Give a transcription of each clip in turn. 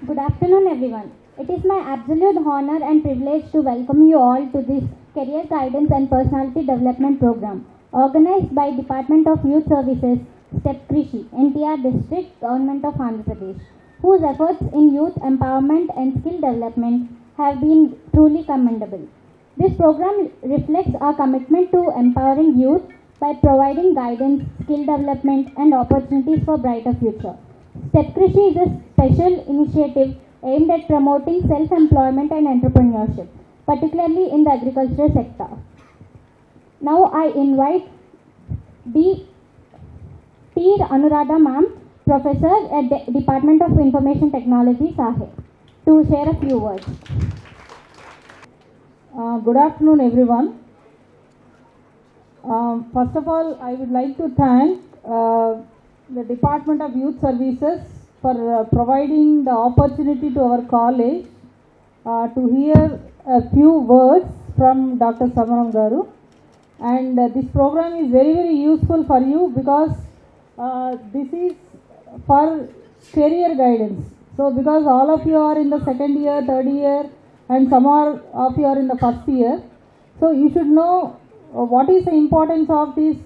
Good afternoon, everyone. It is my absolute honor and privilege to welcome you all to this Career Guidance and Personality Development Program organized by Department of Youth Services, STEP Krishi, NTR District, Government of Andhra Pradesh, whose efforts in youth empowerment and skill development have been truly commendable. This program reflects our commitment to empowering youth by providing guidance, skill development, and opportunities for brighter future. STEP Krishi is a special initiative aimed at promoting self-employment and entrepreneurship, particularly in the agricultural sector. Now I invite T. Anuradha Ma'am, Professor at the Department of Information Technology, Sahe, to share a few words. Good afternoon, everyone. First of all, I would like to thank the Department of Youth Services for providing the opportunity to our college to hear a few words from Dr. Samaram Garu. And this program is very, very useful for you because this is for career guidance. So because all of you are in the second year, third year, and some of you are in the first year, so you should know what is the importance of this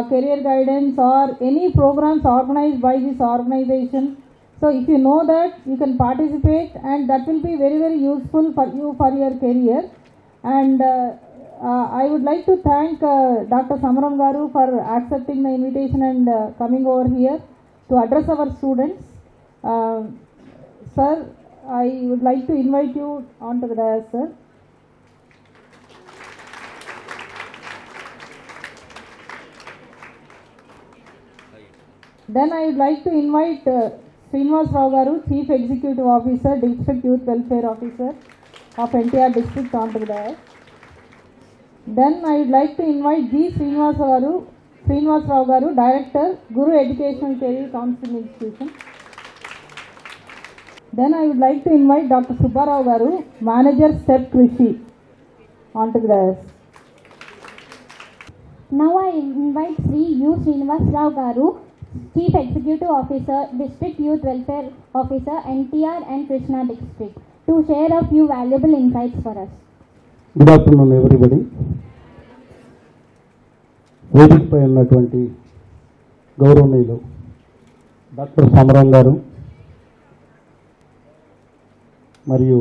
career guidance or any programs organized by this organization. So if you know that, you can participate, and that will be very, very useful for you for your career. And I would like to thank Dr. Samaram Garu for accepting the invitation and coming over here to address our students. Sir, I would like to invite you onto the dais, sir. Then I would like to invite Srinivas Rao Garu, Chief Executive Officer, District Youth Welfare Officer of NTR District, onto the dais. Then I would like to invite G. Srinivas Rao Garu, Director, Guru Educational Career Counseling Institution. Then I would like to invite Dr. Subbarao Garu, Manager, STEP Krishi, onto the dais. Now I invite Sri U. Srinivas Rao Garu, Chief Executive Officer, District Youth Welfare Officer, NTR and Krishna District, to share a few valuable insights for us. Good afternoon, everybody. వేదికపై ఉన్నటువంటి గౌరవనీయులు doctor సమరం గారు మరియు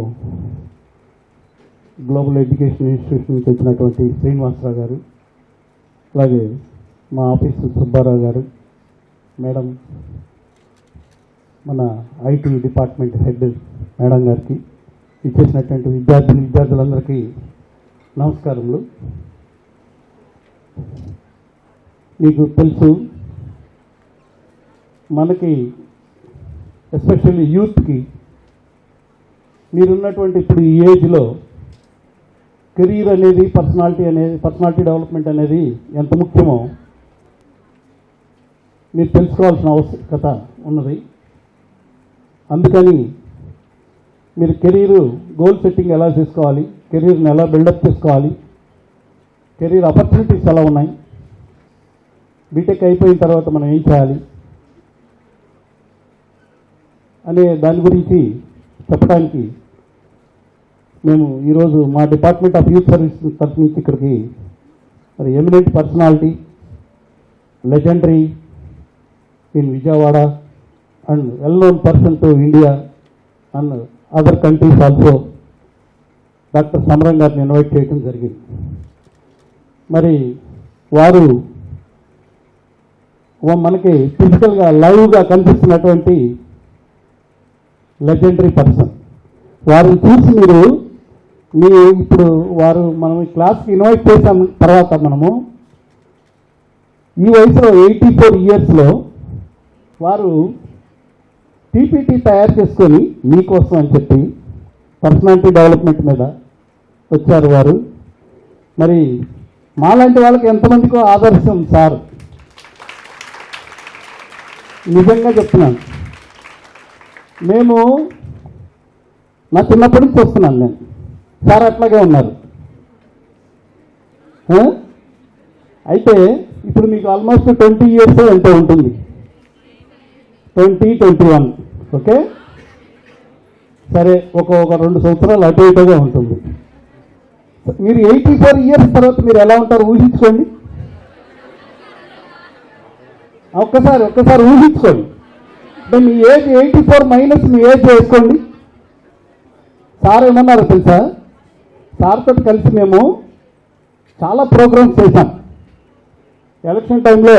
global education institution నుంచి వచ్చినటువంటి శ్రీనివాసరావు గారు, అలాగే మా ఆఫీసు సుబ్బారావు గారు, మేడం, మన ఐటీ డిపార్ట్మెంట్ హెడ్ మేడం గారికి, ఇచ్చేసినటువంటి విద్యార్థులందరికీ నమస్కారములు. మీకు తెలుసు, మనకి ఎస్పెషల్లీ యూత్కి మీరున్నటువంటి ఇప్పుడు ఈ ఏజ్లో కెరీర్ అనేది పర్సనాలిటీ డెవలప్మెంట్ అనేది ఎంత ముఖ్యమో మీరు తెలుసుకోవాల్సిన ఆవశ్యకత ఉన్నది. అందుకని మీరు కెరీర్ గోల్ సెట్టింగ్ ఎలా చేసుకోవాలి, కెరీర్ని ఎలా బిల్డప్ చేసుకోవాలి, కెరీర్ ఆపర్చునిటీస్ ఎలా ఉన్నాయి, బీటెక్ అయిపోయిన తర్వాత మనం ఏం చేయాలి అనే దాని గురించి చెప్పడానికి మేము ఈరోజు మా డిపార్ట్మెంట్ ఆఫ్ యూత్ సర్వీసెస్ తరఫు నుంచి ఇక్కడికి మరి eminent personality, legendary in Vijayawada and well known person to India and other countries also doctor సమరం గారిని ఇన్వైట్ చేయడం జరిగింది. మరి వారు మనకి ఫిజికల్గా లైవ్గా కనిపిస్తున్నటువంటి లెజెండరీ పర్సన్. వారిని చూసి ఇప్పుడు మనం ఈ క్లాస్కి ఇన్వైట్ చేసిన తర్వాత మనము ఈ వయసులో 84 ఇయర్స్లో వారు పీపీటీ తయారు చేసుకొని మీకోసం అని చెప్పి పర్సనాలిటీ డెవలప్మెంట్ మీద వచ్చారు వారు. మరి మాలాంటి వాళ్ళకి ఎంతమందికో ఆదర్శం సార్, నిజంగా చెప్తున్నాను. నా చిన్నప్పటి నుంచి వస్తున్నాను నేను, సార్ అట్లాగే ఉన్నారు. అయితే ఇప్పుడు మీకు ఆల్మోస్ట్ 20 ఇయర్స్ ఎంతో ఉంటుంది, 20-21. ఓకే, సరే ఒక 2 సంవత్సరాలు అటు ఇటుగా ఉంటుంది. మీరు 84 ఇయర్స్ తర్వాత మీరు ఎలా ఉంటారు ఊహించుకోండి. ఒక్కసారి ఊహించుకోండి. అంటే మీ ఏజ్ 84 మైనస్ మీ ఏజ్ వేసుకోండి. సార్ ఏమన్నారో తెలుసా, సార్తో కలిసి మేము చాలా ప్రోగ్రామ్స్ చేశాం. ఎలక్షన్ టైంలో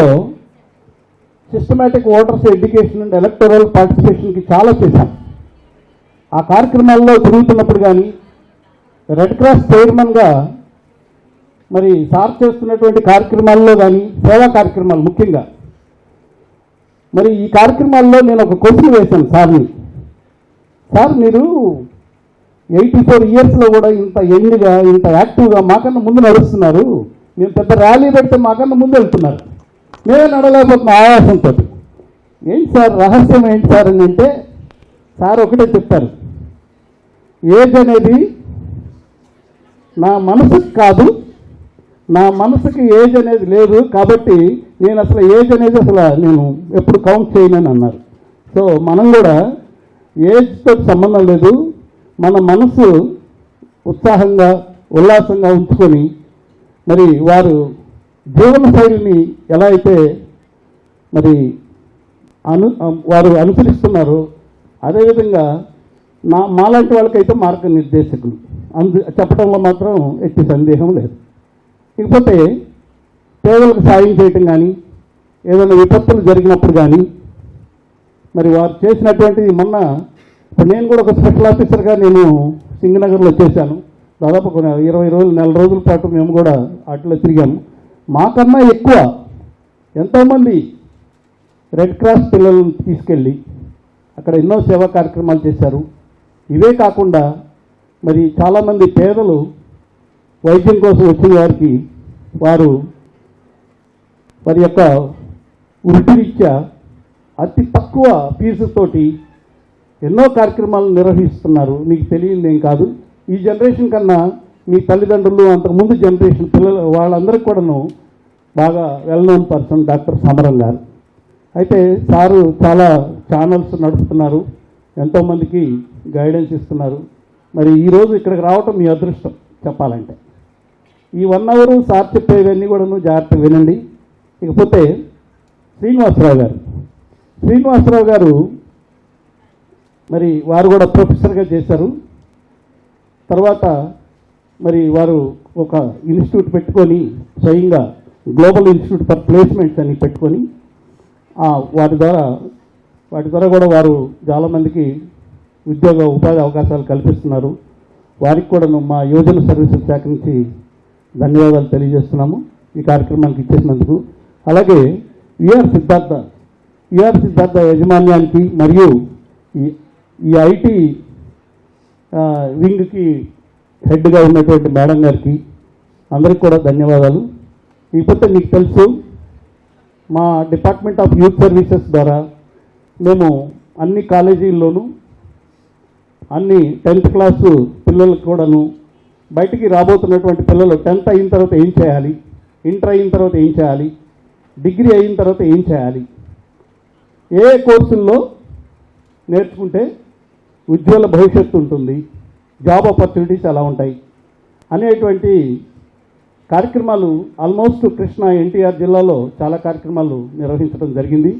systematic voters education and electoral పార్టిసిపేషన్కి చాలా చేశాం. ఆ కార్యక్రమాల్లో తిరుగుతున్నప్పుడు కానీ రెడ్ క్రాస్ చైర్మన్గా మరి సార్ చేస్తున్నటువంటి కార్యక్రమాల్లో కానీ సేవా కార్యక్రమాలు ముఖ్యంగా మరి ఈ కార్యక్రమాల్లో నేను ఒక క్వశ్చన్ వేశాను సార్ని. సార్ మీరు 84 ఇయర్స్లో కూడా ఇంత యంగ్గా ఇంత యాక్టివ్గా మాకన్నా ముందు నడుస్తున్నారు. మేము పెద్ద ర్యాలీ పెడితే మాకన్నా ముందు వెళ్తున్నారు, మేమే నడలేకపోతున్న ఆయాసంతో. ఏంటి సార్ రహస్యం ఏంటి సార్ అని అంటే సార్ ఒకటే చెప్తారు, ఏజ్ అనేది నా మనసుకు కాదు, నా మనసుకి ఏజ్ అనేది లేదు, కాబట్టి నేను అసలు ఏజ్ అనేది నేను ఎప్పుడు కౌంట్ చేయనని అన్నారు. సో మనం కూడా ఏజ్తో సంబంధం లేదు, మన మనసు ఉత్సాహంగా ఉల్లాసంగా ఉంచుకొని మరి వారు జీవన శైలిని ఎలా అయితే మరి వారు అనుసరిస్తున్నారో అదేవిధంగా మాలాంటి వాళ్ళకైతే మార్గనిర్దేశకులు చెప్పడంలో మాత్రం ఎట్టి సందేహం లేదు. ఇకపోతే పేదలకు సాయం చేయటం కానీ ఏదైనా విపత్తులు జరిగినప్పుడు కానీ మరి వారు చేసినటువంటి మొన్న నేను కూడా ఒక స్పెషల్ ఆఫీసర్గా నేను సింగనగర్లో చేశాను. దాదాపు ఒక 20 రోజులు 4 రోజుల పాటు మేము కూడా అట్లా తిరిగాము. మాకన్నా ఎక్కువ ఎంతోమంది రెడ్ క్రాస్ పిల్లలను తీసుకెళ్ళి అక్కడ ఎన్నో సేవా కార్యక్రమాలు చేశారు. ఇవే కాకుండా మరి చాలామంది పేదలు వైద్యం కోసం వచ్చిన వారికి వారి యొక్క వృత్తిరీత్యా అతి తక్కువ ఫీజుతోటి ఎన్నో కార్యక్రమాలు నిర్వహిస్తున్నారు. మీకు తెలియదేం కాదు. ఈ జనరేషన్ కన్నా మీ తల్లిదండ్రులు అంతకుముందు జనరేషన్ పిల్లలు వాళ్ళందరికీ కూడాను బాగా వెల్ నోన్ పర్సన్ డాక్టర్ సమరం గారు. అయితే సారు చాలా ఛానల్స్ నడుపుతున్నారు, ఎంతోమందికి గైడెన్స్ ఇస్తున్నారు. మరి ఈరోజు ఇక్కడికి రావటం మీ అదృష్టం చెప్పాలంటే. ఈ 1 అవర్ సార్ చెప్పేవన్నీ కూడాను జాగ్రత్తగా వినండి. ఇకపోతే శ్రీనివాసరావు గారు మరి వారు కూడా ప్రొఫెసర్గా చేశారు. తర్వాత మరి వారు ఒక ఇన్స్టిట్యూట్ పెట్టుకొని స్వయంగా గ్లోబల్ ఇన్స్టిట్యూట్ ఫర్ ప్లేస్మెంట్స్ అని పెట్టుకొని వాటి ద్వారా కూడా వారు చాలామందికి ఉపాధి అవకాశాలు కల్పిస్తున్నారు. వారికి కూడా మా యువజన సర్వీసెస్ శాఖ నుంచి ధన్యవాదాలు తెలియజేస్తున్నాము ఈ కార్యక్రమానికి ఇచ్చేసినందుకు. అలాగే విఆర్ సిద్ధార్థ యాజమాన్యానికి మరియు ఈ ఐటీ వింగ్కి హెడ్గా ఉన్నటువంటి మేడం గారికి అందరికి కూడా ధన్యవాదాలు. ఇకపోతే మీకు తెలుసు మా డిపార్ట్మెంట్ ఆఫ్ యూత్ సర్వీసెస్ ద్వారా మేము అన్ని కాలేజీల్లోనూ అన్ని 10th క్లాసు పిల్లలకు కూడాను బయటికి రాబోతున్నటువంటి పిల్లలు 10th అయిన తర్వాత ఏం చేయాలి, ఇంటర్ అయిన తర్వాత ఏం చేయాలి, డిగ్రీ అయిన తర్వాత ఏం చేయాలి, ఏ కోర్సుల్లో నేర్చుకుంటే ఉజ్వల భవిష్యత్తు ఉంటుంది, జాబ్ ఆపర్చునిటీస్ ఎలా ఉంటాయి అనేటువంటి కార్యక్రమాలు ఆల్మోస్ట్ కృష్ణా ఎన్టీఆర్ జిల్లాలో చాలా కార్యక్రమాలు నిర్వహించడం జరిగింది.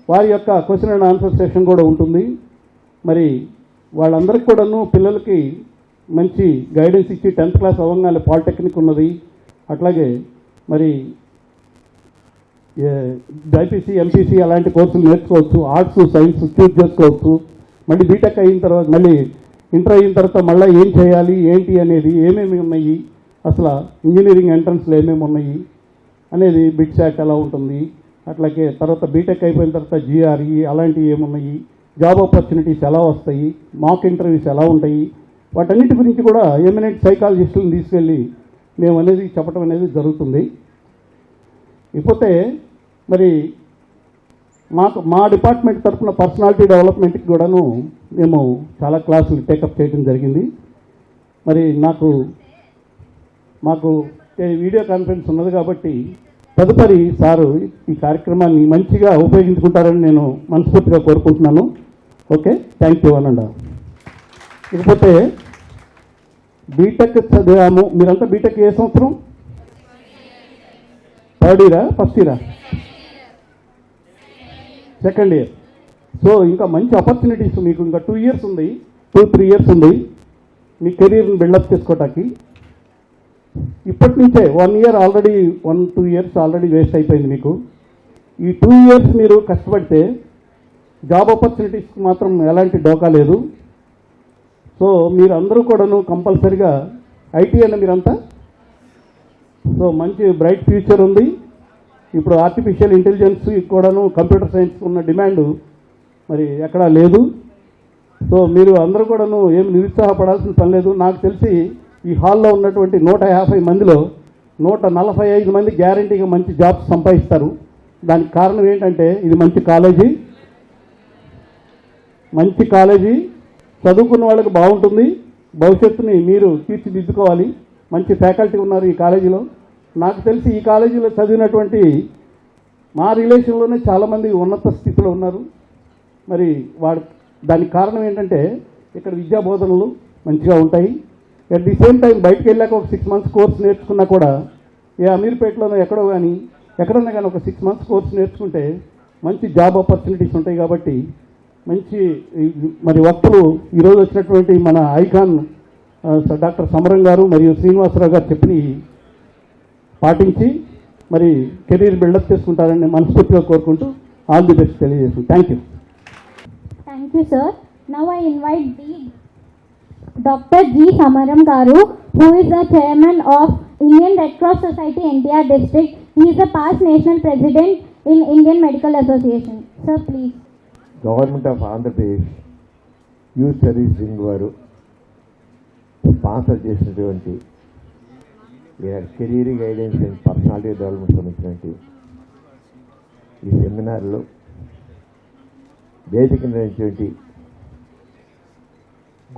వారి యొక్క క్వశ్చన్ అండ్ ఆన్సర్ సెషన్ కూడా ఉంటుంది. మరి వాళ్ళందరికీ కూడాను పిల్లలకి మంచి గైడెన్స్ ఇచ్చి 10th క్లాస్ అవ్వగానే పాలిటెక్నిక్ ఉన్నది, అట్లాగే మరి బైపీసీ ఎంపీసీ అలాంటి కోర్సులు నేర్చుకోవచ్చు, ఆర్ట్స్ సైన్స్ చూస్ చేసుకోవచ్చు. మళ్ళీ బీటెక్ అయిన తర్వాత మళ్ళీ ఇంటర్ అయిన తర్వాత మళ్ళీ ఏం చేయాలి ఏంటి అనేది ఏమేమి ఉన్నాయి, అసలు ఇంజనీరింగ్ ఎంట్రన్స్లో ఏమేమి ఉన్నాయి అనేది బిట్ శాట్ ఎలా ఉంటుంది, అట్లాగే తర్వాత బీటెక్ అయిపోయిన తర్వాత జీఆర్ఈ అలాంటివి ఏమున్నాయి, జాబ్ ఆపర్చునిటీస్ ఎలా వస్తాయి, మాక్ ఇంటర్వ్యూస్ ఎలా ఉంటాయి, వాటన్నిటి గురించి కూడా ఎమినెంట్ సైకాలజిస్టులను తీసుకెళ్ళి మేము అనేది చెప్పడం అనేది జరుగుతుంది. ఇకపోతే మరి మా డిపార్ట్మెంట్ తరఫున పర్సనాలిటీ డెవలప్మెంట్కి కూడాను మేము చాలా క్లాసులు టేకప్ చేయడం జరిగింది. మరి మాకు వీడియో కాన్ఫరెన్స్ ఉన్నది కాబట్టి తదుపరి సారు ఈ కార్యక్రమాన్ని మంచిగా ఉపయోగించుకుంటారని నేను మనస్ఫూర్తిగా కోరుకుంటున్నాను. ఓకే, థ్యాంక్ యూ అనండి. ఇకపోతే బీటెక్ చదివాము. మీరంతా బీటెక్ ఏ సంవత్సరం? థర్డ్ ఇయరా, ఫస్ట్ ఇయరా? Second year. సో ఇంకా మంచి ఆపర్చునిటీస్ మీకు ఇంకా 2 years ఉంది, 2-3 years ఉంది మీ కెరీర్ని బిల్డప్ చేసుకోవటానికి. ఇప్పటి నుంచే 1 year already 1-2 years already waste అయిపోయింది మీకు. ఈ 2 years మీరు కష్టపడితే జాబ్ ఆపర్చునిటీస్కి మాత్రం ఎలాంటి డోకా లేదు. సో మీరు అందరూ కూడాను కంపల్సరిగా ఐటీ అన్న మీరంతా. సో మంచి బ్రైట్ ఫ్యూచర్ ఉంది. ఇప్పుడు ఆర్టిఫిషియల్ ఇంటెలిజెన్స్ కూడాను కంప్యూటర్ సైన్స్ ఉన్న డిమాండ్ మరి ఎక్కడా లేదు. సో మీరు అందరూ కూడాను ఏమి నిరుత్సాహపడాల్సిన పని లేదు. నాకు తెలిసి ఈ హాల్లో ఉన్నటువంటి 150 మందిలో 145 మంది గ్యారంటీగా మంచి జాబ్స్ సంపాదిస్తారు. దానికి కారణం ఏంటంటే ఇది మంచి కాలేజీ, చదువుకున్న వాళ్ళకి బాగుంటుంది. భవిష్యత్తుని మీరు తీర్చిదిద్దుకోవాలి. మంచి ఫ్యాకల్టీ ఉన్నారు ఈ కాలేజీలో. నాకు తెలిసి ఈ కాలేజీలో చదివినటువంటి మా రిలేషన్లోనే చాలామంది ఉన్నత స్థితిలో ఉన్నారు. మరి దానికి కారణం ఏంటంటే ఇక్కడ విద్యా బోధనలు మంచిగా ఉంటాయి. అట్ ది సేమ్ టైం బయటకు వెళ్ళాక ఒక 6 months కోర్స్ నేర్చుకున్నా కూడా ఏ అమీర్పేటలోనో ఎక్కడో కానీ ఎక్కడన్నా కానీ ఒక 6 months కోర్స్ నేర్చుకుంటే మంచి జాబ్ ఆపర్చునిటీస్ ఉంటాయి. కాబట్టి మంచి మరి వక్తలు ఈరోజు వచ్చినటువంటి మన ఐకాన్ డాక్టర్ సమరం గారు మరియు శ్రీనివాసరావు గారు చెప్పి పాటించి మరి కెరీర్ బిల్డప్ చేసుకుంటారని మనస్ఫూర్తిగా కోరుకుంటూ ఆల్ ది బెస్ట్ తెలియజేస్తాను. Thank you. Thank you, sir. Now I invite Dr. G. Samaram Garu, who is the chairman of Indian Red Cross Society NTR district. He is a past national president in Indian Medical Association. Sir, please. Government of Andhra Pradesh youth servicing వారు sponsor చేసినటువంటి career guidance and personality development సంబంధించినటువంటి ఈ సెమినార్లో వేదిక నిర్వహించినటువంటి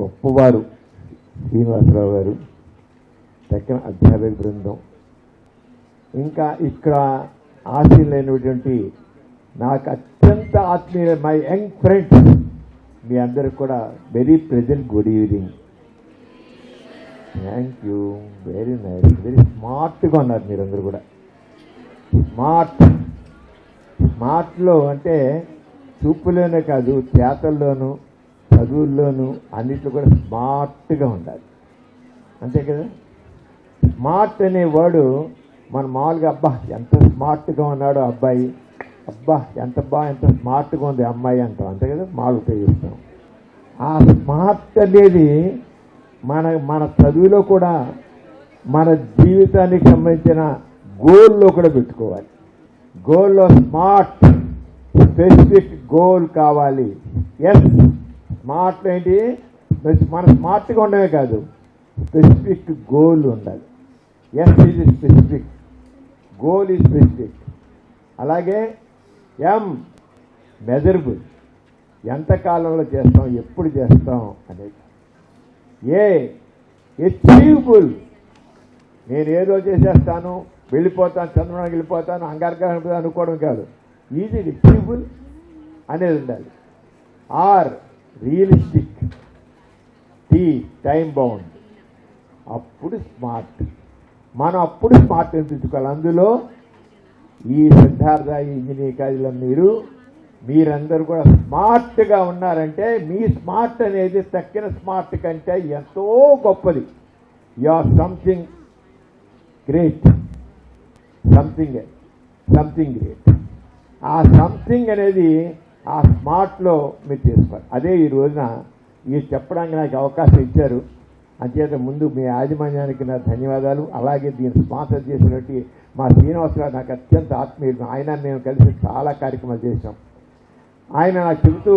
గొప్పవారు శ్రీనివాసరావు గారు, దక్కన అధ్యాపక బృందం, ఇంకా ఇక్కడ ఆశీలైనటువంటి నాకు అత్యంత ఆత్మీయ మై యంగ్ ఫ్రెండ్స్ మీ అందరికి కూడా very present good evening. Thank you, very nice, very స్మార్ట్గా ఉన్నారు మీరందరూ కూడా. స్మార్ట్లో అంటే చూపులోనే కాదు, చేతల్లోనూ చదువుల్లోనూ అన్నిట్లో కూడా స్మార్ట్గా ఉండాలి, అంతే కదా. స్మార్ట్ అనే వర్డు మన మామూలుగా అబ్బా ఎంత స్మార్ట్గా ఉన్నాడో అబ్బాయి, అబ్బా ఎంత స్మార్ట్గా ఉంది అమ్మాయి అంటాం, అంతే కదా, మామూలు ఉపయోగిస్తాం. ఆ స్మార్ట్ అనేది మన చదువులో కూడా మన జీవితానికి సంబంధించిన గోల్లో కూడా పెట్టుకోవాలి. గోల్లో స్మార్ట్ స్పెసిఫిక్ గోల్ కావాలి. ఎస్, స్మార్ట్ ఏంటి, మనం స్మార్ట్గా ఉండమే కాదు, స్పెసిఫిక్ గోల్ ఉండాలి. S is specific, goal is specific. అలాగే ఎం మెజరబుల్, ఎంత కాలంలో చేస్తాం, ఎప్పుడు చేస్తాం అనేది. ఏ అచీవబుల్, నేను ఏదో చేసేస్తాను, వెళ్ళిపోతాను, చంద్రబాబు వెళ్ళిపోతాను, అంగారకాలు అనుకోవడం కాదు, ఈజీ అచీవబుల్ అనేది ఉండాలి. R realistic, time bound. అప్పుడు స్మార్ట్, మనం అప్పుడు స్మార్ట్ అనిపించుకోవాలి. అందులో ఈ సిద్ధార్థ ఇంజనీరింగ్ కాలేజీలో మీరందరూ కూడా స్మార్ట్గా ఉన్నారంటే మీ స్మార్ట్ అనేది తక్కిన స్మార్ట్ కంటే ఎంతో గొప్పది. You or something great, something great. ఆ సంథింగ్ అనేది ఆ స్మార్ట్లో మీరు చేసుకోవాలి. అదే ఈ రోజున ఈ చెప్పడానికి నాకు అవకాశం ఇచ్చారు. అంచేత ముందు మీ యాజమాన్యానికి నా ధన్యవాదాలు. అలాగే దీన్ని స్పాన్సర్ చేసినట్టు మా శ్రీనివాసరావు నాకు అత్యంత ఆత్మీయుడు. ఆయన మేము కలిసి చాలా కార్యక్రమాలు చేసాం. ఆయన నాకు చెబుతూ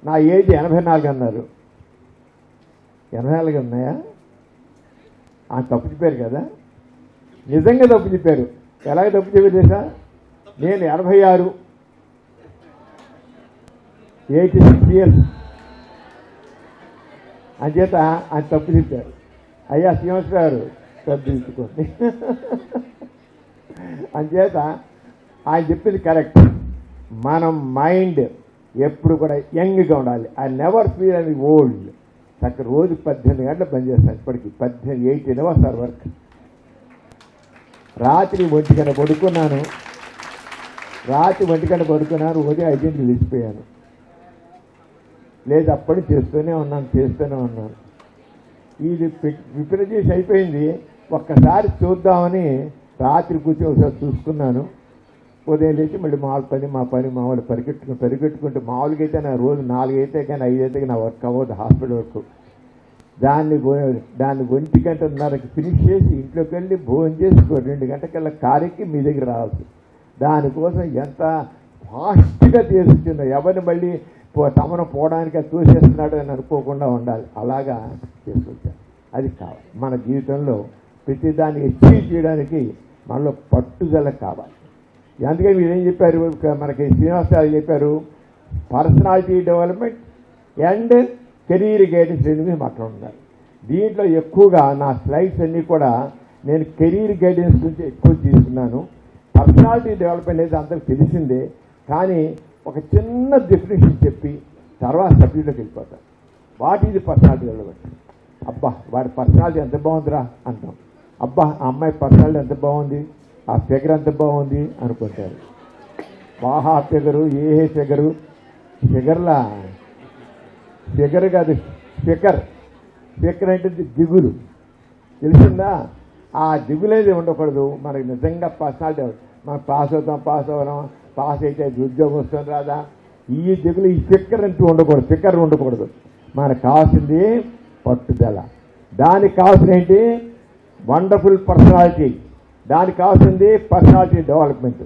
నా ఏజ్ 84 అన్నారు. 84 ఉన్నాయా? ఆయన తప్పు చెప్పారు కదా, నిజంగా తప్పు చెప్పారు. ఎలాగ తప్పు చెప్పారు తెలుసా, నేను 86, 86 years అంచేత ఆయన తప్పు చెప్పారు. అయ్యా శ్రీనివాస్ గారు తప్పు తీసుకోండి. అంచేత ఆయన చెప్పింది కరెక్ట్. మనం మైండ్ ఎప్పుడు కూడా యంగ్గా ఉండాలి. ఐ నెవర్ ఫీల్ అని ఓల్డ్. చక్కగా రోజు 18 గంటలు పనిచేస్తాను. ఇప్పటికి 8 అవర్స్ వర్క్. రాత్రి 1 గంట పడుకున్నాను. ఉదయం 5 గంటలు లేచిపోయాను. లేదు అప్పటి చేస్తూనే ఉన్నాను. ఇది విపరీతం అయిపోయింది. ఒక్కసారి చూద్దామని రాత్రి కూర్చొని ఒకసారి చూసుకున్నాను. ఉదయం లేచి మళ్ళీ మా పని మామూలు పరిగెట్టుకుంటూ మామూలుగా అయితే నా రోజు 4 అయితే కానీ 5 అయితే నా వర్క్ అవ్వదు, హాస్పిటల్ వర్క్. దాన్ని 1 గంటన్నరకి ఫినిష్ చేసి ఇంట్లోకి వెళ్ళి భోజనం చేసి 2 గంటకల్లా కారెక్కి మీ దగ్గర రావచ్చు. దానికోసం ఎంత ఫాస్ట్గా తీసుకుందో, ఎవరిని మళ్ళీ తమను పోవడానికి అది చూసేస్తున్నాడు అని అనుకోకుండా ఉండాలి. అలాగా చేసుకొచ్చాను. అది కావాలి మన జీవితంలో. ప్రతిదాన్ని అచీవ్ చేయడానికి మనలో పట్టుదల కావాలి. అందుకే మీరు ఏం చెప్పారు, మనకి శ్రీనివాసరావు చెప్పారు, personality development and career guidance మీద మాట్లాడుతున్నారు. దీంట్లో ఎక్కువగా నా స్లైడ్స్ అన్నీ కూడా నేను కెరీర్ గైడెన్స్ గురించి ఎక్కువ తీసుకున్నాను. పర్సనాలిటీ డెవలప్మెంట్ అనేది అందరికి తెలిసిందే, కానీ ఒక చిన్న డెఫినేషన్ చెప్పి తర్వాత సబ్జెక్ట్లోకి వెళ్ళిపోతాను. What is personality development? అబ్బా వాడి పర్సనాలిటీ ఎంత బాగుందిరా అంటాం. అబ్బా ఆ అమ్మాయి పర్సనాలిటీ ఎంత బాగుంది, ఆ ఫిగర్ ఎంత బాగుంది అనుకుంటారు. బాహా ఫిగరు, ఏ ఫిగర్ కాదు, ఫికర్ అంటే దిగులు. తెలిసిందా? ఆ దిగులేది ఉండకూడదు. మనకి నిజంగా పర్సనాలిటీ మనం పాస్ అవుతాం, పాస్ అయితే ఉద్యోగం వస్తుంది రాదా, ఈ దిగులు, ఈ ఫిక్కర్ ఉండకూడదు. మనకు కావాల్సింది పట్టుదల. దానికి కావాల్సిన ఏంటి? Wonderful personality. దానికి కావాల్సింది పర్సనాలిటీ డెవలప్మెంట్.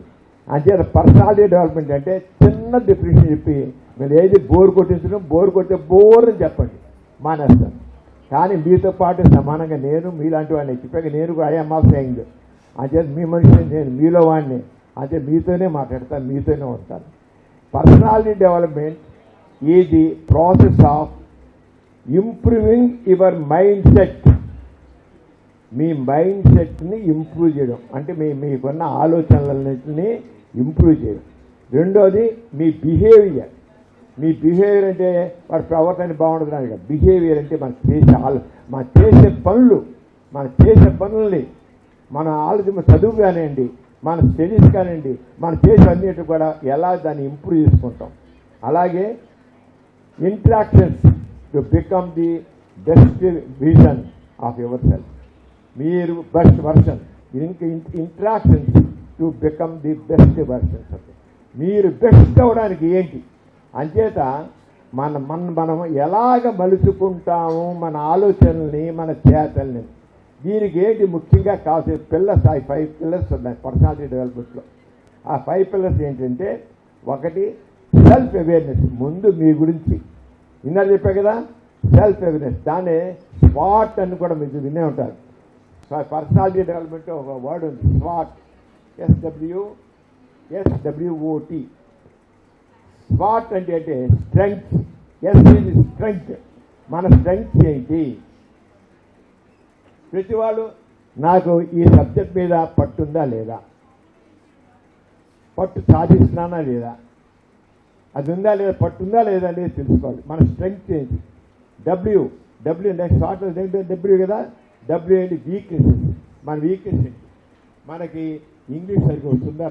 అంచేత పర్సనాలిటీ డెవలప్మెంట్ అంటే చిన్న డెఫినేషన్ చెప్పి మీరు ఏది బోర్ కొట్టించడం, బోర్ కొట్టే బోర్ అని చెప్పండి, మానేస్తాను. కానీ మీతో పాటు సమానంగా నేను మీలాంటి వాడిని చెప్పాక నేను ఐఎమ్ ఆల్సో యంగ్. అంచేత మీ మనిషిని నేను మీలో వాడిని. అంటే మీతోనే మాట్లాడతాను, మీతోనే ఉంటాను. Personality development is the process of improving your mind set. Me mind సెట్ని ఇంప్రూవ్ చేయడం అంటే మీకున్న ఆలోచనలన్నింటినీ ఇంప్రూవ్ చేయడం. రెండోది మీ బిహేవియర్. అంటే వాడి ప్రవర్తన బాగుండదు కదా. బిహేవియర్ అంటే మనం చేసే పనుల్ని మన ఆలోచన, చదువు కానివ్వండి, మన స్టడీస్ కానివ్వండి, మనం చేసే అన్నిటి కూడా ఎలా దాన్ని ఇంప్రూవ్ చేసుకుంటాం. అలాగే interactions to become the best vision of yourself. మీరు best version. Interactions to become the best versions. మీరు బెస్ట్ అవ్వడానికి ఏంటి? అంచేత మనం ఎలాగ మలుచుకుంటాము మన ఆలోచనల్ని, మన చేతల్ని. దీనికి ఏంటి ముఖ్యంగా కావాల్సిన పిల్లర్స్? 5 పిల్లర్స్ ఉన్నాయి పర్సనాలిటీ డెవలప్మెంట్లో. ఆ 5 పిల్లర్స్ ఏంటంటే, ఒకటి సెల్ఫ్ అవేర్నెస్. ముందు మీ గురించి ఇందాక చెప్పా కదా, సెల్ఫ్ అవేర్నెస్. దాన్ని స్వాట్ అని కూడా మీరు వినే ఉంటారు. పర్సనాలిటీ డెవలప్మెంట్ ఒక వర్డ్ ఉంది, స్వాట్. SWOT. స్వాట్ అంటే స్ట్రెంగ్త్. స్ట్రెంగ్త్. మన స్ట్రెంగ్త్ ఏంటి? ప్రతి వాళ్ళు నాకు ఈ సబ్జెక్ట్ మీద పట్టుందా లేదా, పట్టు సాధిస్తున్నానా లేదా, అది ఉందా లేదా, పట్టుందా లేదా అనేది తెలుసుకోవాలి. మన స్ట్రెంగ్త్ ఏంటి? నెక్స్ట్ షార్ట్ డబ్ల్యూ కదా. డబ్ల్యూ ఏంటి? వీక్నెసెస్. మన వీక్నెస్ ఏంటి? మనకి ఇంగ్లీష్ సరిగ్గా వస్తుందా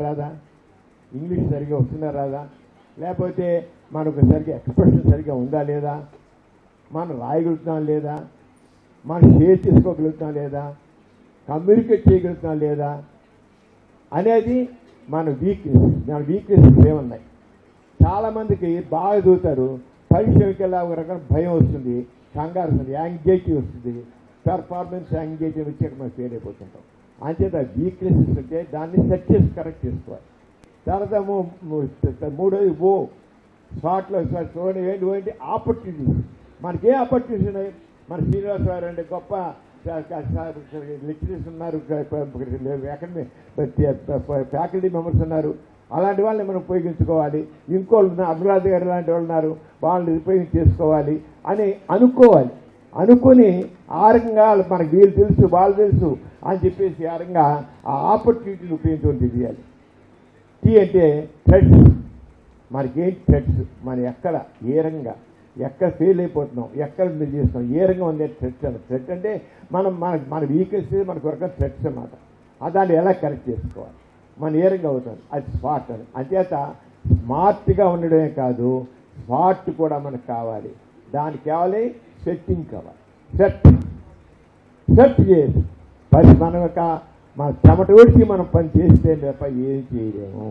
రాదా, లేకపోతే మనకు సరిగ్గా ఎక్స్ప్రెషన్ సరిగ్గా ఉందా లేదా, మనం రాయగలుగుతున్నాం లేదా, మనం షేర్ చేసుకోగలుగుతున్నాం లేదా, కమ్యూనికేట్ చేయగలుగుతున్నాం లేదా అనేది మన వీక్నెసెస్ ఏమున్నాయి. చాలామందికి బాగా చదువుతారు, పరీక్షలకెల్లా ఒక రకం భయం వస్తుంది, కంగారు వస్తుంది, యాంగ్జైటీ వస్తుంది, పెర్ఫార్మెన్స్ యాంగ్జైటీ వచ్చాక మనం ఫెయిల్ అయిపోతుంటాం. అంచేత వీక్నెసెస్ ఉంటే దాన్ని కరెక్ట్ చేసుకోవాలి. తర్వాత మూడోది స్పాట్లో చూడండి ఏంటి ఆపర్చునిటీస్. మనకి ఏ ఆపర్చునిటీస్ ఉన్నాయి? మన శ్రీనివాస్ గారు అంటే గొప్ప లెక్చరర్స్ ఉన్నారు, ఫ్యాకల్టీ మెంబర్స్ ఉన్నారు. అలాంటి వాళ్ళని మనం ఉపయోగించుకోవాలి. ఇంకోళ్ళు అభిలాష్ గారు లాంటి వాళ్ళు ఉన్నారు, వాళ్ళని ఉపయోగించేసుకోవాలి అని అనుకొని ఆ రకంగా మనకు వీళ్ళు తెలుసు వాళ్ళు తెలుసు అని చెప్పేసి ఆ రకంగా ఆ ఆపర్చునిటీని ఉపయోగించుకొని తీయాలి. అంటే థ్రెడ్స్. మనకేంటి థ్రెడ్స్, మనం ఎక్కడ ఏ రంగా ఎక్కడ ఫెయిల్ అయిపోతున్నాం, ఎక్కడ మీరు చేస్తున్నాం, ఏ రంగం ఉంది థ్రెడ్స్ అని. థ్రెడ్ అంటే మన వీకెన్స్ మనకు ఒక థ్రెడ్స్ అన్నమాట. దాన్ని ఎలా కరెక్ట్ చేసుకోవాలి, మనం ఏ రంగా అవుతాం, అది స్మార్ట్ అని. అంచేత స్మార్ట్గా ఉండడమే కాదు, స్మార్ట్ కూడా మనకు కావాలి. దానికి కావాలి సెట్టింగ్ కావాలి. సెట్ చేసి మన యొక్క మన చెమటోడికి మనం పని చేస్తే తప్ప ఏం చేయలేము.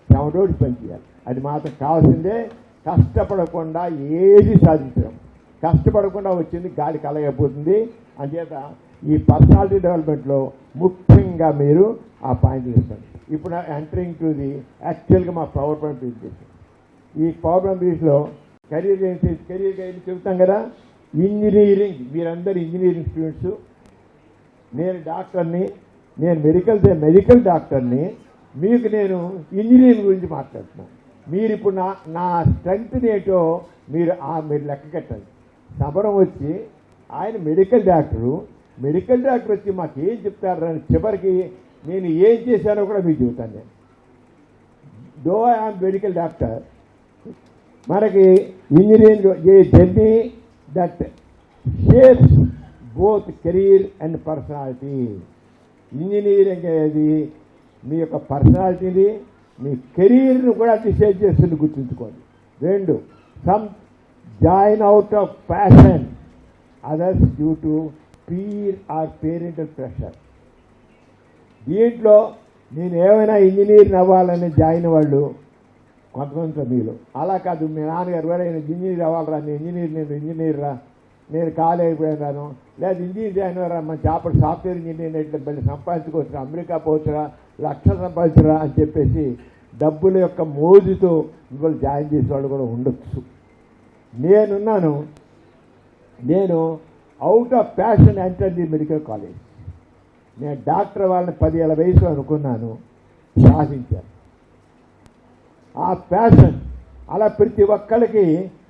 చెమటోడి పని చేయాలి, అది మాత్రం కావాల్సిందే. కష్టపడకుండా ఏది సాధించడం, కష్టపడకుండా వచ్చింది గాలి కలగపోతుంది. అంచేత ఈ పర్సనాలిటీ డెవలప్మెంట్లో ముఖ్యంగా మీరు ఆ పాయింట్ ఇస్తారు. ఇప్పుడు ఎంటరింగ్ టు ది యాక్చువల్గా మా పవర్ పాయింట్ ప్రెజెంటేషన్. ఈ పవర్ పాయింట్ ప్రెజెంటేషన్లో కెరీర్ గైడెన్స్ చెబుతాం కదా. ఇంజనీరింగ్, మీరందరూ ఇంజనీరింగ్ స్టూడెంట్స్, నేను డాక్టర్ని, నేను మెడికల్ డాక్టర్ని, మీకు నేను ఇంజనీరింగ్ గురించి మాట్లాడుతున్నాను. మీరు ఇప్పుడు నా స్ట్రెంగ్త్ ఏంటో మీరు లెక్క కట్టండి. సమరం వచ్చి ఆయన మెడికల్ డాక్టర్ వచ్చి మాకు ఏం చెప్తారని చివరికి నేను ఏం చేశానో కూడా మీకు చెబుతాను. నేను దో ఐఎమ్ మెడికల్ డాక్టర్, మనకి engineering A journey that shapes both career and personality. Engineering అనేది మీ యొక్క పర్సనాలిటీని, మీ కెరీర్ను కూడా డిసైడ్ చేస్తుంది, గుర్తుంచుకోండి. 2, some join out of passion, others due to peer or parental pressure. దీంట్లో నేను ఏమైనా ఇంజనీర్ అవ్వాలని జాయిన్ వాళ్ళు కొంతమంది మీలో, అలా కాదు మీ నాన్నగారు ఎవరైనా ఇంజనీర్ అవ్వాలరా, నేను ఇంజనీర్రా, నేను కాలేజ్ అయిపోయినాను, లేదా ఇంజనీర్ జాయిన్ అవ్వరా, మన సాఫ్ట్వేర్ ఇంజనీర్ ఎట్లా మళ్ళీ సంపాదించుకోవచ్చురా, అమెరికా పోవచ్చురా, లక్షలు సంపాదించరా అని చెప్పేసి డబ్బుల యొక్క మోజుతో మిమ్మల్ని జాయిన్ చేసే వాళ్ళు కూడా ఉండొచ్చు. నేను out of passion enter the medical college. నేను డాక్టర్ వాళ్ళని 10 ఏళ్ల వయసులో అనుకున్నాను, సాధించాను. ఆ ప్యాషన్, అలా ప్రతి ఒక్కరికి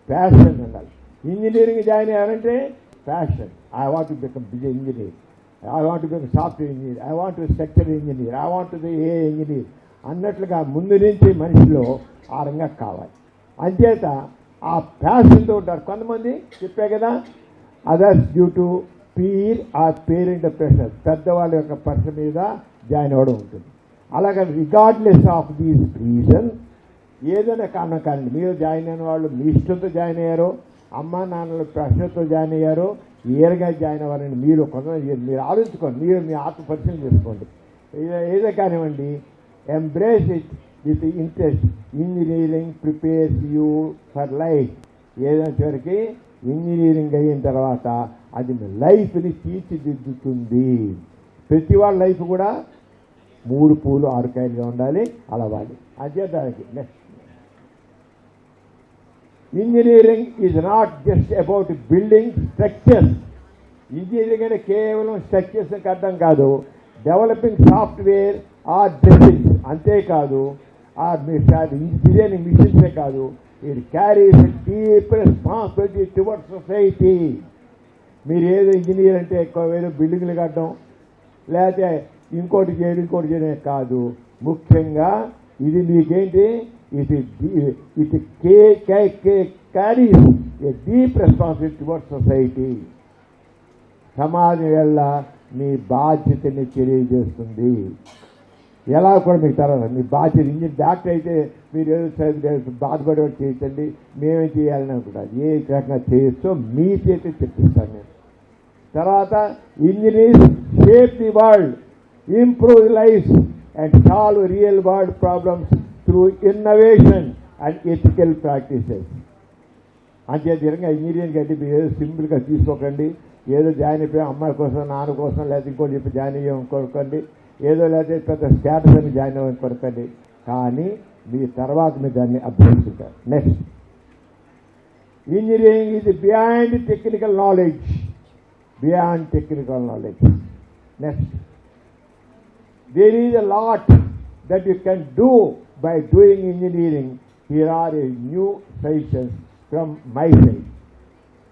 ప్యాషన్ ఉండాలి. ఇంజనీరింగ్ జాయిన్ అయ్యారంటే passion, I want to become engineer, I want to become software engineer, I want to structure engineer, I want to A engineer అన్నట్లుగా ముందు నుంచి మనిషిలో ఆ రంగా కావాలి. అంచేత ఆ ప్యాషన్తో ఉంటారు. కొంతమంది చెప్పే కదా, others due to peer or parent pressure, పెద్దవాళ్ళ యొక్క పర్సన్ మీద జాయిన్ అవ్వడం ఉంటుంది. అలాగే రిగార్డ్లెస్ ఆఫ్ దీస్ రీజన్, ఏదైనా కారణం కానీ మీరు జాయిన్ అయిన వాళ్ళు మీ ఇష్టంతో జాయిన్ అయ్యారో, అమ్మా నాన్నల ప్రెషర్తో జాయిన్ అయ్యారో, ఏరుగా జాయిన్ అవ్వాలని మీరు కొంతమంది మీరు ఆలోచించుకోండి, మీరు మీ ఆత్మ పరిశీలన చేసుకోండి. ఏదో కానివ్వండి, embrace it with interest. Engineering prepares you for life. ఏదైనా చివరికి ఇంజనీరింగ్ అయిన తర్వాత అది మీ లైఫ్ని తీర్చిదిద్దుతుంది. ప్రతి వాళ్ళ లైఫ్ కూడా 3 పూలు 6 కాయలుగా ఉండాలి, అలవాలి. అదే దానికి next, engineering is not just about building structures. Engineering అంటే కేవలం స్ట్రక్చర్స్ అర్థం కాదు, డెవలపింగ్ సాఫ్ట్వేర్ ఆర్ డ్రెస్సింగ్ అంతేకాదు, ఇంజనీరింగ్ మిషన్సే కాదు, it carries deep responsibility towards society. మీరు ఏదో ఇంజనీర్ అంటే ఏదో బిల్డింగ్లు కట్టడం లేకపోతే ఇంకోటి చేయడం కాదు. ముఖ్యంగా ఇది మీకేంటి, it carries a deep responsibility towards society. సమాజం వల్ల మీ బాధ్యతని తెలియజేస్తుంది. ఎలా కూడా మీకు తర్వాత మీ బాధ్యత, ఇంజనీర్ డాక్టర్ అయితే మీరు ఏదో బాధపడేవాడు చేయించండి, మేమేం చేయాలని అనుకుంటారు. ఏ రకంగా చేయొచ్చో మీ చేతి చెప్పిస్తాను నేను. తర్వాత engineers shape the world, improve life and solve real world problems through innovation and ethical practices. అంతే విధంగా ఇంజనీరింగ్ అంటే మీరు ఏదో సింపుల్గా తీసుకోకండి, ఏదో జాయిన్ అయిపోయి అమ్మాయి కోసం నాన్న కోసం లేకపోతే ఇంకోటి చెప్పి జాయిన్ అయ్యాం కొరకండి, ఏదో లేకపోతే పెద్ద స్టేటస్ అని జాయిన్ అవ్వని కొరకండి. కానీ మీ తర్వాత మీరు దాన్ని అభ్యసించారు. Next, engineering is beyond technical knowledge. Next, there is a lot that you can do by doing engineering. Here are a new suggestions from my side.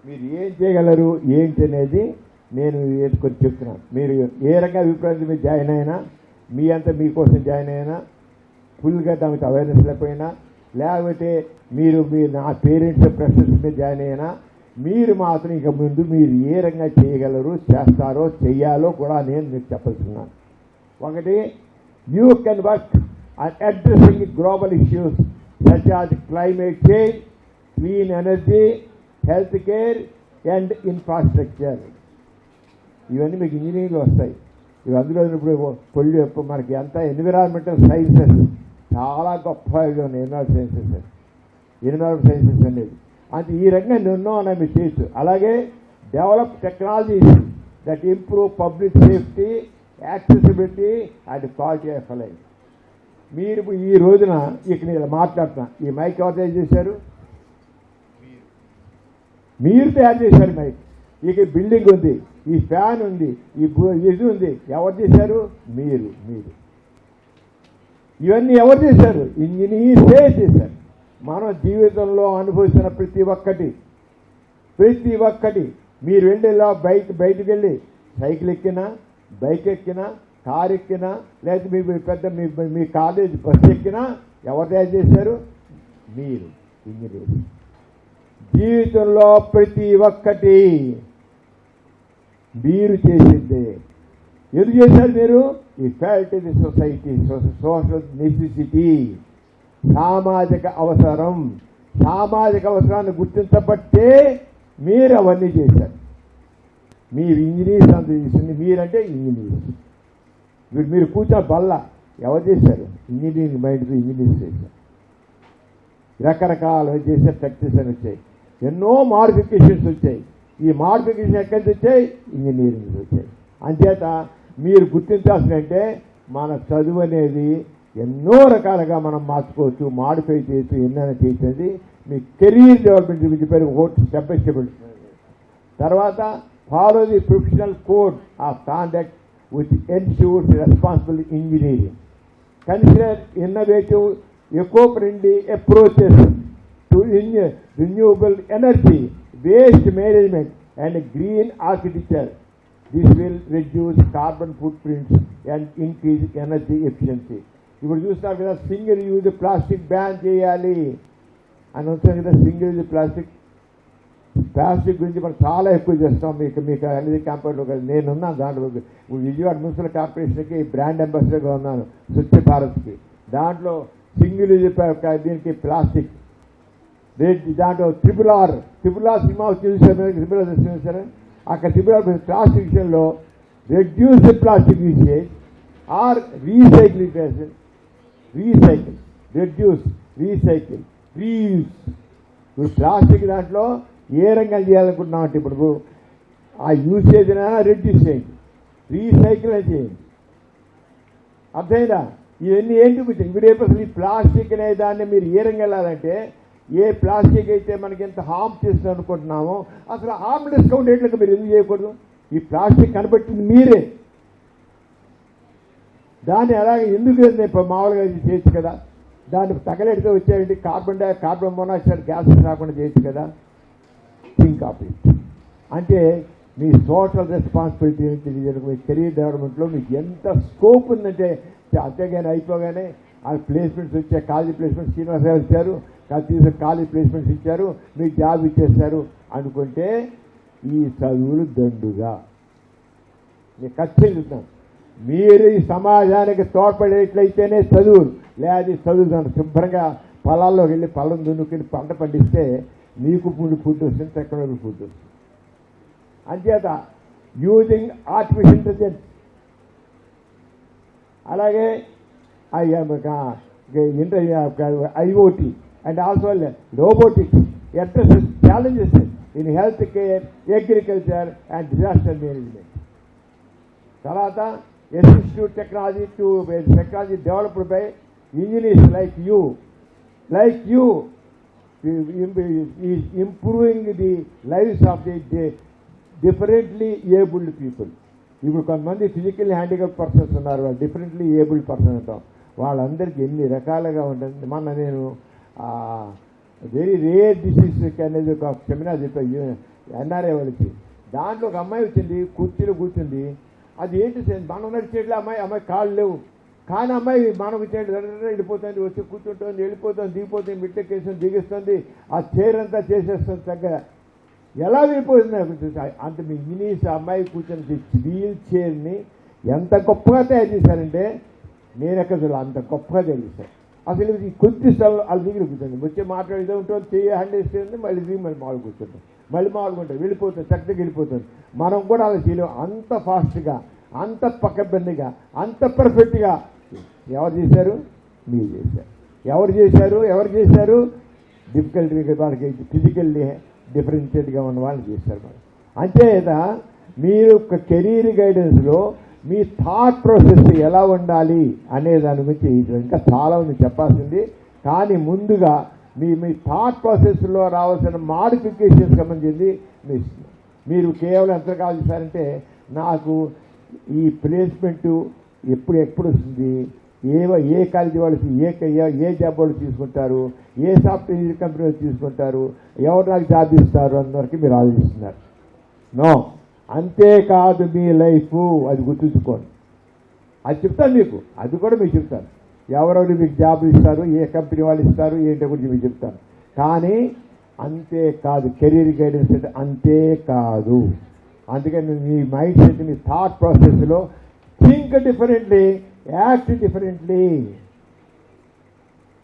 మీరు ఏం చేయగలరు ఏంటి అనేది నేను వేసుకొని చెప్తున్నాను. మీరు ఏ రకంగా అభిప్రాయం మీరు జాయిన్ అయినా, మీ అంతా మీకోసం జాయిన్ అయినా, ఫుల్గా దానికి అవేర్నెస్ లేకపోయినా, లేకపోతే మీరు నా పేరెంట్స్ ప్రెషర్స్ మీద జాయిన్ అయినా మీరు మాత్రం ఇక ముందు మీరు ఏ రంగా చేయగలరు, చేస్తారో, చెయ్యాలో కూడా నేను మీకు చెప్పాల్సున్నాను. ఒకటి, you can work on addressing global issues such as climate change, clean energy, health care and infrastructure. ఇవన్నీ మీకు ఇంజనీరింగ్లో వస్తాయి. ఇవి అందులో ఇప్పుడు మనకి అంతా ఎన్విరాన్మెంటల్ సైన్సెస్ చాలా గొప్పగా ఉన్నాయి. ఎన్విరాన్మెంటల్ సైన్సెస్ అనేది అంటే ఈ రంగం ఎన్నో ఉన్నాయి మీరు చేయొచ్చు. అలాగే develop technologies that improve public safety, accessibility and quality of life. మీరు ఈ రోజున ఇక్కడ ఇలా మాట్లాడుతున్నా, ఈ మైక్ ఎవరు తయారు చేశారు? మీరు తయారు చేశారు మైక్. ఇక బిల్డింగ్ ఉంది, ఈ ఫ్యాన్ ఉంది, ఇది ఉంది, ఎవరు చేశారు? మీరు. ఇవన్నీ ఎవరు చేశారు? ఇంజనీర్సే చేశారు. మనం జీవితంలో అనుభవిస్తున్న ప్రతి ఒక్కటి మీరు వెళ్ళేలా బయటకు వెళ్ళి సైకిల్ ఎక్కినా, బైక్ ఎక్కినా, కార్ ఎక్కినా, లేకపోతే మీ కాలేజ్ బస్సు ఎక్కినా ఎవరు తయారు చేశారు? మీరు, ఇంజనీర్. జీవితంలో ప్రతి ఒక్కటి మీరు చేసిందే. ఎందుకు చేశారు మీరు? ఈ felt the society, social necessity, సామాజిక అవసరాన్ని గుర్తించబట్టే మీరు అవన్నీ చేశారు. మీరు ఇంజనీర్స్ అంత చేసింది. మీరంటే ఇంజనీర్స్. మీరు కూర్చున్న బల్ల ఎవరు చేశారు? ఇంజనీరింగ్ మైండ్తో ఇంజనీర్స్ చేశారు. రకరకాల చేసే ప్రాక్టీస్ అని వచ్చాయి, ఎన్నో మాడిఫికేషన్స్ వచ్చాయి. ఈ మాడిఫికేషన్ ఎక్కడి నుంచి వచ్చాయి? ఇంజనీరింగ్ నుంచి వచ్చాయి. అంచేత మీరు గుర్తించాల్సిందంటే మన చదువు అనేది ఎన్నో రకాలుగా మనం మార్చుకోవచ్చు, మాడిఫై చేయొచ్చు, ఎన్నైనా చేసేది మీ కెరీర్ డెవలప్మెంట్ గురించి పేరు స్టెప్ బై స్టెప్. తర్వాత follow the professional code of conduct which ensures responsible engineering. Consider innovative eco-friendly approaches to renewable energy, waste management and green architecture. This will reduce carbon footprints and increase energy efficiency. ఇప్పుడు చూస్తారు కదా, single use plastic ban చేయాలి అని వస్తుంది కదా. Single use plastic గురించి మనం చాలా ఎక్కువ చేస్తాం. మీకు అనేది క్యాంపెయిన్లో కదా నేనున్నాను. దాంట్లో విజయవాడ మున్సిపల్ కార్పొరేషన్కి బ్రాండ్ అంబాసిడర్గా ఉన్నాను, స్వచ్ఛ భారత్కి. దాంట్లో సింగిల్ యూజ్ దీనికి ప్లాస్టిక్ దాంట్లో ట్రిపుల్ ఆర్ సినిమా చూసారు. అక్కడ ట్రిపుల్ ఆర్ ప్లాస్టిక్ విషయంలో reduce plastic usage or recycle, reduce, recycle, reuse. ఇప్పుడు ప్లాస్టిక్ దాంట్లో ఏ రంగం చేయాలనుకుంటున్నామంటే ఇప్పుడు ఆ యూసేజ్ అయినా రెడ్యూస్ చేయండి, రీసైకిల్ అని చేయండి. అర్థమైందా? ఇవన్నీ ఏంటి ఇప్పుడు రేపు అసలు ఈ ప్లాస్టిక్ అనే దాన్ని మీరు ఏ రంగం వెళ్ళాలంటే, ఏ ప్లాస్టిక్ అయితే మనకి ఎంత హార్మ్ చేస్తుంది అనుకుంటున్నామో అసలు హార్మ్ డిస్కౌంట్ రేట్లకు మీరు ఎందుకు చేయకూడదు? ఈ ప్లాస్టిక్ కనబట్టింది మీరే. దాన్ని అలాగే ఎందుకు మామూలుగా చేయొచ్చు కదా. దాన్ని తగలెడితే వచ్చేయండి కార్బన్ మోనాక్సైడ్ గ్యాసెస్ రాకుండా చేయొచ్చు కదా. Think of it. అంటే మీ సోషల్ రెస్పాన్సిబిలిటీ మీ కెరీర్ డెవలప్మెంట్లో మీకు ఎంత స్కోప్ ఉందంటే, అంతేగాని అయిపోగానే ఆ ప్లేస్మెంట్స్ వచ్చాయి, కాలేజీ ప్లేస్మెంట్స్ శ్రీనివాసరావు ఇచ్చారు, కాలేజీ ప్లేస్మెంట్స్ ఇచ్చారు, మీకు జాబ్ ఇచ్చేస్తారు అనుకుంటే ఈ చదువులు దండుగా. నేను ఖచ్చితంగా చెప్తాను, మీరు ఈ సమాజానికి తోడ్పడేట్లయితేనే చదువులు, లేదా చదువుతాను. శుభ్రంగా పొలాల్లోకి వెళ్ళి పొలం దున్నుకెళ్ళి పంట పండిస్తే మీకు ఫుడ్ వస్తుంది, టెక్నాలజీ ఫుడ్ వస్తుంది. అంచేత యూజింగ్ ఆర్టిఫిషియల్ ఇంటెలిజెన్స్, అలాగే IoT and also robotics addresses challenges in health care, agriculture and disaster management. తర్వాత assistive technology developed by engineers like you is improving the lives of the differently abled people. ఇప్పుడు కొంతమంది physically handicap persons ఉన్నారు, వాళ్ళు differently abled person అంటాం. వాళ్ళందరికీ ఎన్ని రకాలుగా ఉంటుంది. మొన్న నేను వెరీ రేర్ డిసీజ్ అనేది ఒక సెమినార్ చెప్పాను NRA వాళ్ళకి. దాంట్లో ఒక అమ్మాయి వచ్చింది, కుర్చీలో కూర్చుంది. అది ఏంటి మనం నడిచేట్లే అమ్మాయి కాళ్ళు లేవు, కానీ అమ్మాయి మనకు వెళ్ళిపోతుంది, వచ్చి కూర్చుంటుంది, వెళ్ళిపోతుంది, దిగిపోతుంది, మిట్టెక్కేస్తుంది, దిగిస్తుంది, ఆ చైర్ అంతా చేసేస్తుంది చక్కగా. ఎలా వెళ్ళిపోతుంది అంత మీ ఇంజనీర్స్ అమ్మాయి కూర్చొని వీల్ చైర్ని ఎంత గొప్పగా తయారు చేశారంటే నేను ఎక్కడ అంత గొప్పగా తయారు చేశాను. అసలు ఈ కొద్ది స్థలం వాళ్ళ దగ్గర కూర్చోండి, వచ్చి మాట్లాడితే ఉంటుంది, చెయ్యి హ్యాండ్ వేస్తుంది, మళ్ళీ దిగి మళ్ళీ మామూలు కూర్చుంటాం, మళ్ళీ మామూలుగా ఉంటుంది, వెళ్ళిపోతుంది, చక్కగా వెళ్ళిపోతుంది. మనం కూడా అలా చేయలేం. అంత ఫాస్ట్గా, అంత పక్కబందిగా, అంత పర్ఫెక్ట్గా ఎవరు చేశారు? మీరు చేశారు. ఎవరు చేశారు? డిఫికల్టీ వాళ్ళకి ఫిజికల్లీ డిఫరెన్షియేట్గా ఉన్న వాళ్ళు చేస్తారు. మనం అంతేత మీరు కెరీర్ గైడెన్స్లో మీ థాట్ ప్రాసెస్ ఎలా ఉండాలి అనే దాని గురించి ఇంకా చాలా ఉంది చెప్పాల్సింది. కానీ ముందుగా మీ థాట్ ప్రాసెస్లో రావాల్సిన మాడిఫికేషన్స్ సంబంధించింది మీరు కేవలం ఎంత కావాలి చేశారంటే నాకు ఈ ప్లేస్మెంటు ఎప్పుడు వస్తుంది, ఏ కాలేజీ వాళ్ళు ఏ జాబ్ వాళ్ళు తీసుకుంటారు, ఏ సాఫ్ట్వేర్ కంపెనీ వాళ్ళు తీసుకుంటారు, ఎవరు నాకు జాబ్ ఇస్తారు అన్నవరకు మీరు ఆలోచిస్తున్నారు. నో, అంతేకాదు మీ లైఫ్ అది గుర్తుంచుకోండి. అది చెప్తాను మీకు, అది కూడా మీకు చెప్తాను. ఎవరెవరు మీకు జాబ్ ఇస్తారు, ఏ కంపెనీ వాళ్ళు ఇస్తారు, ఏంటో గురించి మీకు చెప్తాను. కానీ అంతేకాదు కెరీర్ గైడెన్స్ అంటే అంతేకాదు. అందుకని మీ మైండ్ సెట్, మీ థాట్ ప్రాసెస్లో థింక్ డిఫరెంట్లీ, యాక్ట్ డిఫరెంట్లీ.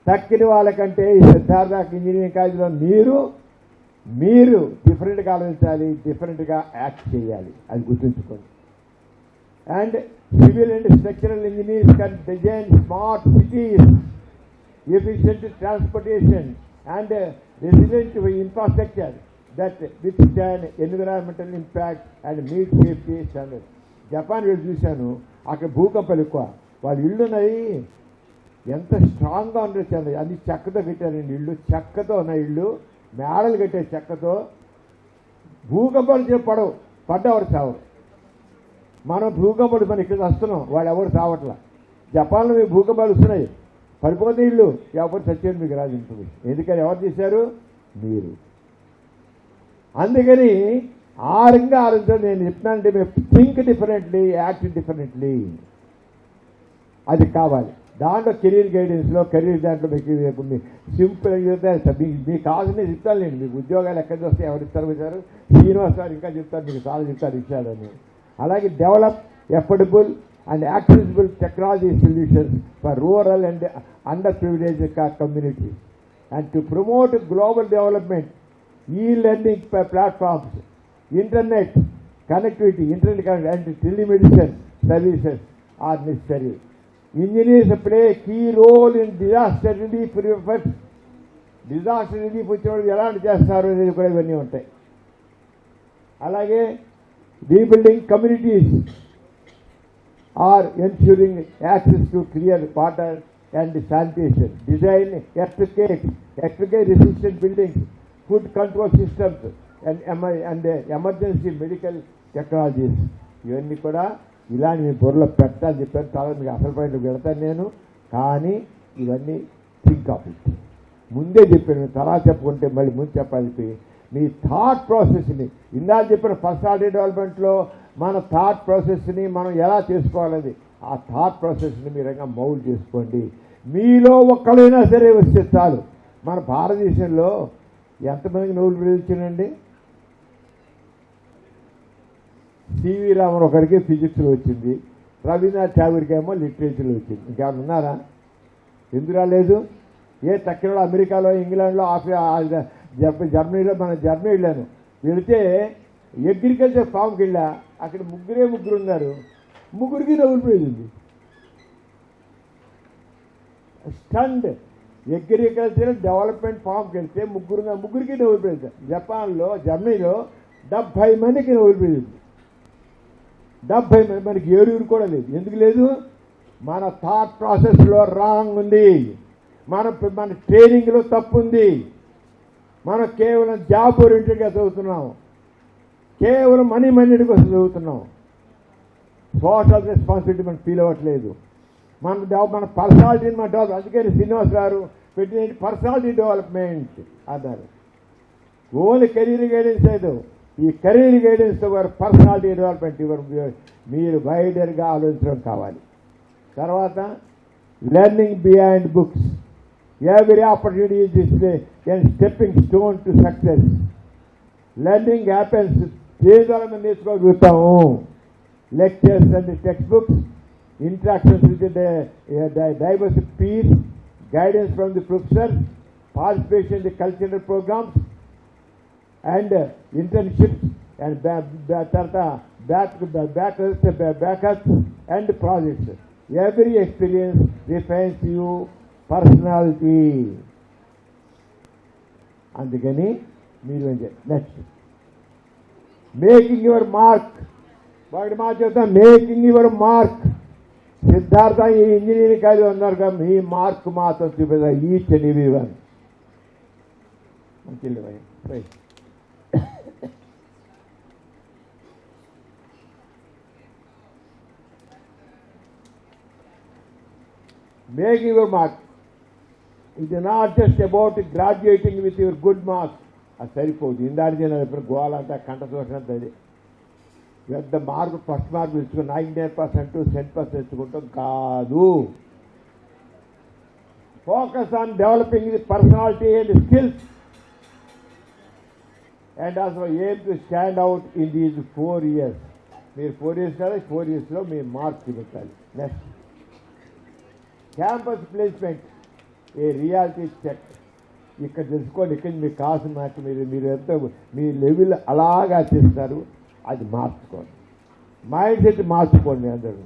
తక్కిన వాళ్ళకంటే ఈ సిద్ధార్థ ఇంజనీరింగ్ కాలేజీలో మీరు డిఫరెంట్గా ఆలోచించాలి, డిఫరెంట్గా యాక్ట్ చేయాలి, అది గుర్తుంచుకోండి. And civil and structural engineers can design smart cities, efficient transportation and resident infrastructure that withstand environmental impact and meet safety standard. Japan వెళ్ళి చూశాను, అక్కడ భూకంపాలు ఎక్కువ. వాళ్ళ ఇళ్ళు ఉన్నాయి, ఎంత స్ట్రాంగ్గా ఉండొచ్చు. అన్ని చెక్కతో కట్టారండి ఇళ్ళు, చెక్కతో ఉన్న ఇళ్ళు, మేడలు కట్టే చెక్కతో. భూకంపాలు పడ్డవారు చావరు. మనం భూకంపాలు మనం ఇక్కడ వస్తున్నాం, వాళ్ళు ఎవరు చావట్లా. జపాన్లో మీకు భూకంపాలు వస్తున్నాయి, పడిపోతే ఇళ్ళు, ఎవరు చచ్చేది మీకు రాదు ఇన్ఫర్మేషన్. ఎందుకని ఎవరు చేశారు? మీరు. అందుకని ఆ రంగా ఆలోచన నేను చెప్తున్నానంటే మేము థింక్ డిఫరెంట్లీ, యాక్ట్ డిఫరెంట్లీ, అది కావాలి. దాంట్లో కెరీర్ గైడెన్స్లో దాంట్లో మీకు సింపుల్ మీకు కావాల్సిన చెప్తాను నేను. మీకు ఉద్యోగాలు ఎక్కడి వస్తే ఎవరు ఇస్తారు? శ్రీనివాస్ గారు ఇంకా చెప్తారు, మీకు చాలా చెప్తారు ఇచ్చారని. అలాగే develop affordable and accessible technology solutions for rural and under privilege communities and to promote global development. E-learning platforms, internet connectivity, internet and telemedicine services are necessary. Engineers play a key role in disaster relief efforts. Disaster relief వచ్చేవాళ్ళు ఎలాంటి చేస్తారు అనేది కూడా ఇవన్నీ ఉంటాయి. అలాగే rebuilding communities or ensuring access to clear water and sanitation, design earthquake resistant buildings, food control systems and emergency medical technologies. ఇవన్నీ కూడా ఇలాంటి మీ బుర్రలో పెట్టాలని చెప్పాను. చాలా మీకు అసలు పాయింట్ పెడతాను నేను, కానీ ఇవన్నీ థింక్ ఆఫ్ ఇట్. ముందే చెప్పాను, తర్వాత చెప్పుకుంటే మళ్ళీ ముందు చెప్పాలి. మీ థాట్ ప్రాసెస్ని ఇందాక చెప్పిన పర్సనాలిటీ డెవలప్మెంట్లో మన థాట్ ప్రాసెస్ని మనం ఎలా చేసుకోవాలని ఆ థాట్ ప్రాసెస్ని మీరంగా మౌల్డ్ చేసుకోండి. మీలో ఒక్కడైనా సరే వస్తే చాలు. మన భారతదేశంలో ఎంతమందికి నోబెల్ ప్రైజ్ వచ్చిందండి? సివి రామన్ ఒకరికి ఫిజిక్స్లో వచ్చింది, రవీంద్రనాథ్ ఠాగూర్కి ఏమో లిటరేచర్లో వచ్చింది. ఇంకేమైనా ఉన్నారా? ఎందుకు రాలేదు? ఏ తక్కిన అమెరికాలో, ఇంగ్లాండ్లో, జర్మనీలో, మన జర్మనీ వెళ్ళాను. వెళితే అగ్రికల్చర్ ఫామ్కి వెళ్ళా, అక్కడ ముగ్గురు ఉన్నారు, ముగ్గురికి నోబెల్ ప్రైజ్ ఉంది. స్టండ్ అగ్రికల్చరల్ డెవలప్మెంట్ ఫామ్కి వెళ్తే ముగ్గురికి నోబెల్ ప్రైజ్. జపాన్లో, జర్మనీలో 70 మందికి నోబెల్ ప్రైజ్ ఉంది. 70 మంది, మనకి 7 కూడా లేదు. ఎందుకు లేదు? మన థాట్ ప్రాసెస్లో రాంగ్ ఉంది, మన ట్రైనింగ్లో తప్పు ఉంది. మనం కేవలం జాబ్ ఓరియంటెడ్గా చదువుతున్నాం, కేవలం మనీ కోసం చదువుతున్నాం. సోషల్ రెస్పాన్సిబిలిటీ మనం ఫీల్ అవ్వట్లేదు. మన పర్సనాలిటీని మన డెవలప్. అందుకని శ్రీనివాస్ గారు పెట్టిన పర్సనాలిటీ డెవలప్మెంట్ అన్నారు. ఓన్లీ కెరీర్ గైడెన్స్ లేదు, ఈ కెరీర్ గైడెన్స్తో వారు పర్సనాలిటీ డెవలప్మెంట్ మీరు వైడర్గా ఆలోచించడం కావాలి. తర్వాత learning beyond books. Every opportunity is a stepping stone to success. Learning happens దేనిద్వారా మనం నేర్చుకోగలుగుతాము. Lectures and textbooks, interactions with the diverse peers, guidance from the professors, participation in the cultural programs, and internships and backups and projects. Every experience refines you personality. అందుకని మీరు next making your mark. వాడి మాట చెప్తాం, making your mark. Siddhartha ఈ engineering కాదు అన్నారు కదా, మీ మార్క్ మాత్రం చూపిదా each and every one. Making your mark. ఇది not just about graduating with your good marks. అది సరిపోదు. ఇందాక నేను ఇప్పుడు గోవాలంతా కంట చూసినంత అది పెద్ద మార్కు ఫస్ట్ మార్క్ తెచ్చుకుని 99% 100% తెచ్చుకుంటాం కాదు. Focus on developing the personality and skills and also aim to stand out in these 4 years. మీరు 4 years కదా, 4 yearsలో మీ మార్క్స్ చూపించాలి. Next campus placement, a reality check. ఇక్కడ తెలుసుకోండి, ఇక్కడ మీకు కావాల్సిన మాట మీరు ఎంత మీ లెవెల్ అలాగా చేస్తారు, అది మార్చుకోండి. మైండ్ సెట్ మార్చుకోండి. అందరూ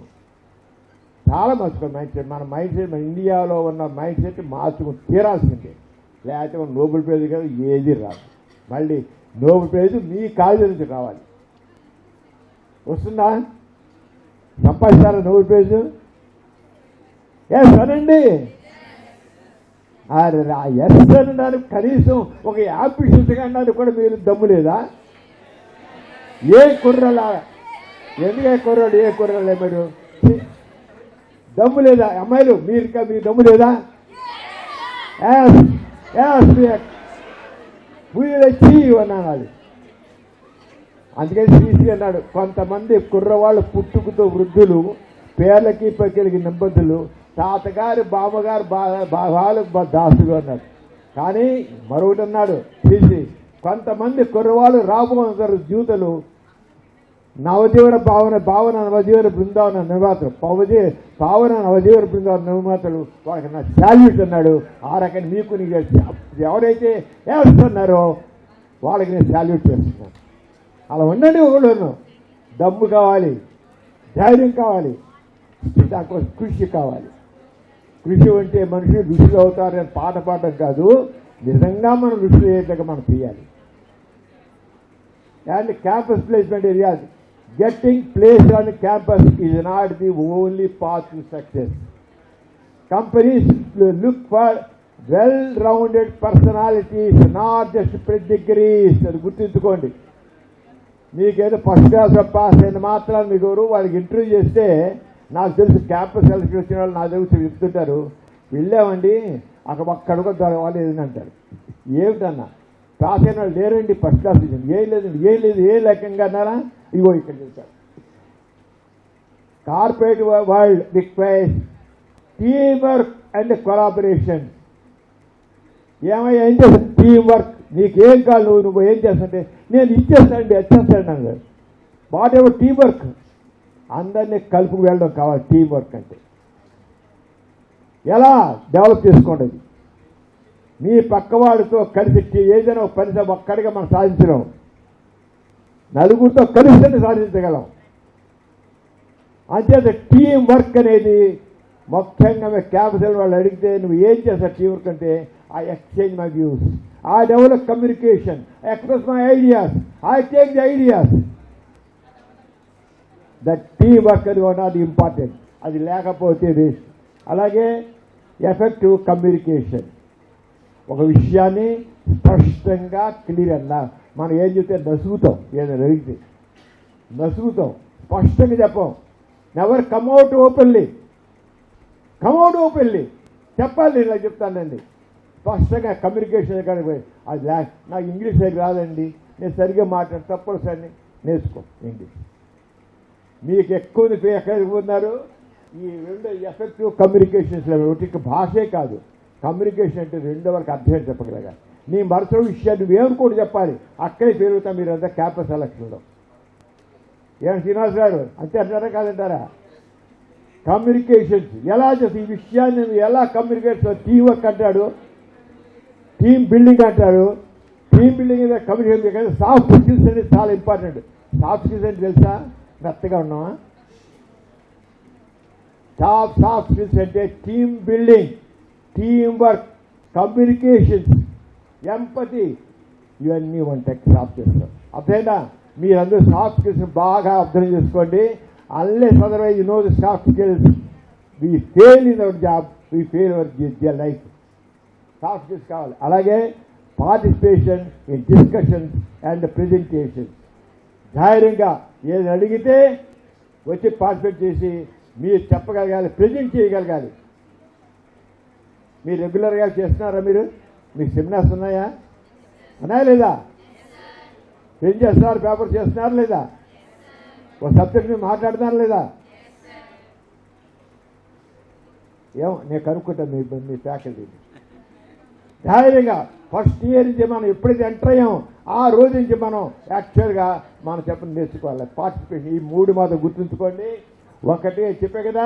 చాలా మార్చుకోండి మైండ్ సెట్. మన మైండ్ సెట్, మన ఇండియాలో ఉన్న మైండ్ సెట్ మార్చుకుని తీరాల్సిందే. లేకపోతే నోబెల్ ప్రైజ్ కదా ఏది రాదు. మళ్ళీ నోబెల్ ప్రైజ్ మీ కాలేజీ నుంచి రావాలి. వస్తుందా? సంపాదిస్తారా నోబెల్ ప్రైజ్? సరేండి. ఎస్ అన్నారు, కనీసం ఒక యాప్షియన్స్గా అన్నారు కూడా మీరు దమ్ము లేదా? ఏ కుర్రలా, ఎందుకే కుర్రాడు, ఏ కుర్రలే మీరు దమ్ము లేదా? అమ్మాయిలు మీరు దమ్ము లేదా? అన్నాడు. అందుకని శ్రీశ్రీ అన్నాడు, కొంతమంది కుర్రవాళ్ళు పుట్టుకతో వృద్ధులు, పేర్లకి పక్కలకి నిబంధులు, తాతగారు బామ్మగారు బావాలు దాసులు అన్నాడు. కానీ మరొకటి అన్నాడు శ్రీశ్రీ, కొంతమంది కుర్రవాళ్ళు రాబోతున్నారు జీవితాలు నవజీవన భావన నవజీవన బృందావన నిర్మాతలు పావన నవజీవన బృందావన నిర్మాతలు వాళ్ళకి నా శాల్యూట్ అన్నాడు. ఆ రకంగా మీకు ఎవరైతే వేస్తున్నారో వాళ్ళకి నేను శాల్యూట్ చేస్తున్నాను. అలా ఉండండి. ఒకళ్ళు దమ్ము కావాలి, ధైర్యం కావాలి, దానికోసం కృషి కావాలి. కృషి అంటే మనుషులు ఋషులు అవుతారని పాట పాడడం కాదు, నిజంగా మనం ఋషులు అయ్యేట్టుగా మనం చేయాలి. And campus placement areas, getting placed on campus is not the only path to success. Companies look for well-rounded personalities, not just pedigrees. అది గుర్తుంచుకోండి. మీకేదో ఫస్ట్ క్లాస్ పాస్ అయిన మాత్రం మీకు వాళ్ళకి ఇంటర్వ్యూ చేస్తే, నాకు తెలుసు క్యాంపస్ సెలక్షన్ వచ్చిన వాళ్ళు నా దగ్గర చెప్తుంటారు, వెళ్ళామండి అక్కడ వాళ్ళు ఏదని అంటారు. ఏమిటన్నా పాస్ అయిన వాళ్ళు లేరండి, ఫస్ట్ క్లాస్ ఏం లేదు ఏ రకంగా అన్నారా? ఇగో ఇక్కడ చెప్తారు. Corporate world requires team work and collaboration. ఏమయ్యా ఏం చేస్తాను? Team work. నీకేం కాదు, నువ్వు ఏం చేస్తాంటే నేను ఇచ్చేస్తానండి వచ్చేస్తాను అన్నారు. వాట్ ఎవర్ టీమ్ వర్క్, అందరినీ కలుపుకు వెళ్ళడం కావాలి. టీమ్ వర్క్ అంటే ఎలా డెవలప్ చేసుకోండి. మీ పక్కవాడితో కలిసి ఏదైనా ఒక పని ఒక్కడిగా మనం సాధించడం, నలుగురితో కలిసి సాధించగలం. అంచేత టీం వర్క్ అనేది ముఖ్యంగా క్యాపిటల్ వాళ్ళు అడిగితే నువ్వు ఏం చేస్తావు టీం వర్క్ అంటే, I exchange my views, I develop communication, express my ideas, I take the ideas. That team work అది వన్ ఆఫ్ ది ఇంపార్టెంట్. అది లేకపోతే వేస్ట్. అలాగే ఎఫెక్టివ్ కమ్యూనికేషన్, ఒక విషయాన్ని స్పష్టంగా క్లియర్ అన్నా. మనం ఏం చెప్తే నసుగుతాం, ఏదైనా అడిగితే నసుగుతాం, స్పష్టంగా చెప్పాం. నెవర్ కమ్అవుట్ ఓపెన్లీ చెప్పాలి. ఇలా చెప్తానండి స్పష్టంగా కమ్యూనికేషన్. కానీ అది నాకు ఇంగ్లీష్ సరిగ్గా రాదండి, నేను సరిగ్గా మాట్లాడు, తప్పనిసరి నేర్చుకో ఇంగ్లీష్. మీకు ఎక్కువ ఎక్కడ ఉన్నారు ఈ రెండు ఎఫెక్టివ్ కమ్యూనికేషన్స్ ఒకటి భాషే కాదు, కమ్యూనికేషన్ అంటే రెండో వరకు అర్థం చెప్పగలగాలి. నీ మనసులో విషయాన్ని నువ్వేమనుకోటి చెప్పాలి, అక్కడే పెరుగుతాం మీరంతా క్యాంపస్ ఎలక్షన్లో. ఏం శ్రీనివాస్ గారు అంతే అంటారా కాదంటారా? కమ్యూనికేషన్స్ ఎలా చేసి ఈ విషయాన్ని ఎలా కమ్యూనికేట్, టీం వర్క్ అంటాడు, టీం బిల్డింగ్ అంటారు. Team building communication soft skills అనేది చాలా ఇంపార్టెంట్. సాఫ్ట్ స్కిల్స్ అంటే తెలుసా? మెత్తగా ఉన్నావా? సాఫ్ట్ స్కిల్స్ అంటే team building, team work, communications, empathy, ఇవన్నీ ఉంటాయి సాఫ్ట్ స్కిల్స్. అర్థమైనా? మీరందరూ సాఫ్ట్ స్కిల్స్ బాగా అర్థం చేసుకోండి. Unless otherwise you know the soft skills, we fail in our job, we fail our life. Soft skills కావాలి. అలాగే participation in discussions and presentation. ధైర్యంగా ఏది అడిగితే వచ్చి పార్టిసిపేట్ చేసి మీరు చెప్పగలగాలి, ప్రజెంట్ చేయగలగాలి. మీరు రెగ్యులర్గా చేస్తున్నారా? మీకు సెమినార్స్ ఉన్నాయా లేదా? ఏం చేస్తున్నారు? పేపర్ చేస్తున్నారు లేదా? ఒక సబ్జెక్ట్ మీద మాట్లాడుతున్నారు లేదా? ఏమో నేను కనుక్కుంటాను మీ ఫ్యాకల్టీ. ధైర్యంగా ఫస్ట్ ఇయర్ నుంచి మనం ఎప్పుడైతే ఎంటర్ అయ్యామో ఆ రోజు నుంచి మనం యాక్చువల్గా మనం చెప్పని నేర్చుకోవాలి. పార్టిసిపేషన్ ఈ మూడు మాత్రం గుర్తుంచుకోండి. ఒకటి చెప్పే కదా,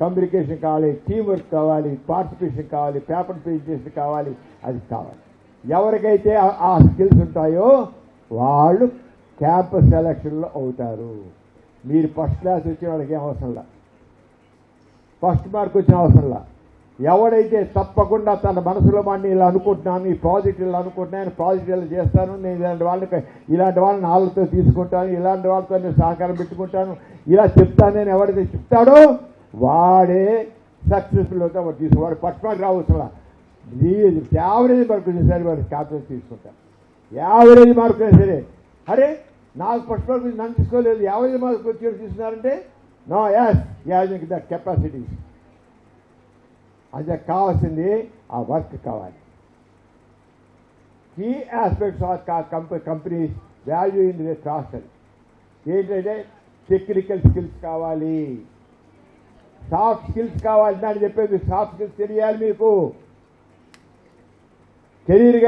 కమ్యూనికేషన్ కావాలి, టీం వర్క్ కావాలి, పార్టిసిపేషన్ కావాలి, పేపర్ ప్రెజెంటేషన్ కావాలి, అది కావాలి. ఎవరికైతే ఆ స్కిల్స్ ఉంటాయో వాళ్ళు క్యాంపస్ సెలక్షన్లో అవుతారు. మీరు ఫస్ట్ క్లాస్ వచ్చిన వాళ్ళకి ఏం అవసరంలా, ఫస్ట్ మార్క్ వచ్చిన అవసరంలా. ఎవడైతే తప్పకుండా తన మనసులో వాడిని ఇలా అనుకుంటున్నాను, ఈ ప్రాజెక్ట్ ఇలా అనుకుంటున్నాను, ప్రాజెక్ట్ ఇలా చేస్తాను, నేను ఇలాంటి వాళ్ళని వాళ్ళతో తీసుకుంటాను, ఇలాంటి వాళ్ళతో నేను సహకారం పెట్టుకుంటాను, ఇలా చెప్తాను నేను ఎవరైతే చెప్తాడో వాడే సక్సెస్ఫుల్ అవుతా. వాడు వాడు ఫస్ట్ మార్క్ రావచ్చులా. యావరేజ్ మార్క్ వచ్చిన సరే వాడు క్యాపిటల్ తీసుకుంటాను. యావరేజ్ మార్క్ అయినా సరే, అరే నాకు ఫస్ట్ మార్క్ నన్ను తీసుకోలేదు, యావరేజ్ మార్క్ వచ్చి తీసుకున్నారంటే no, as as the capacities. అది కావాల్సింది ఆ వర్క్ కావాలి. Key aspects of companies value in the ట్రాస్టర్ ఏంటంటే టెక్నికల్ స్కిల్స్ కావాలి, సాఫ్ట్ స్కిల్స్ కావాలి. దాన్ని చెప్పేది సాఫ్ట్ స్కిల్స్ తెలియాలి మీకు. కెరీర్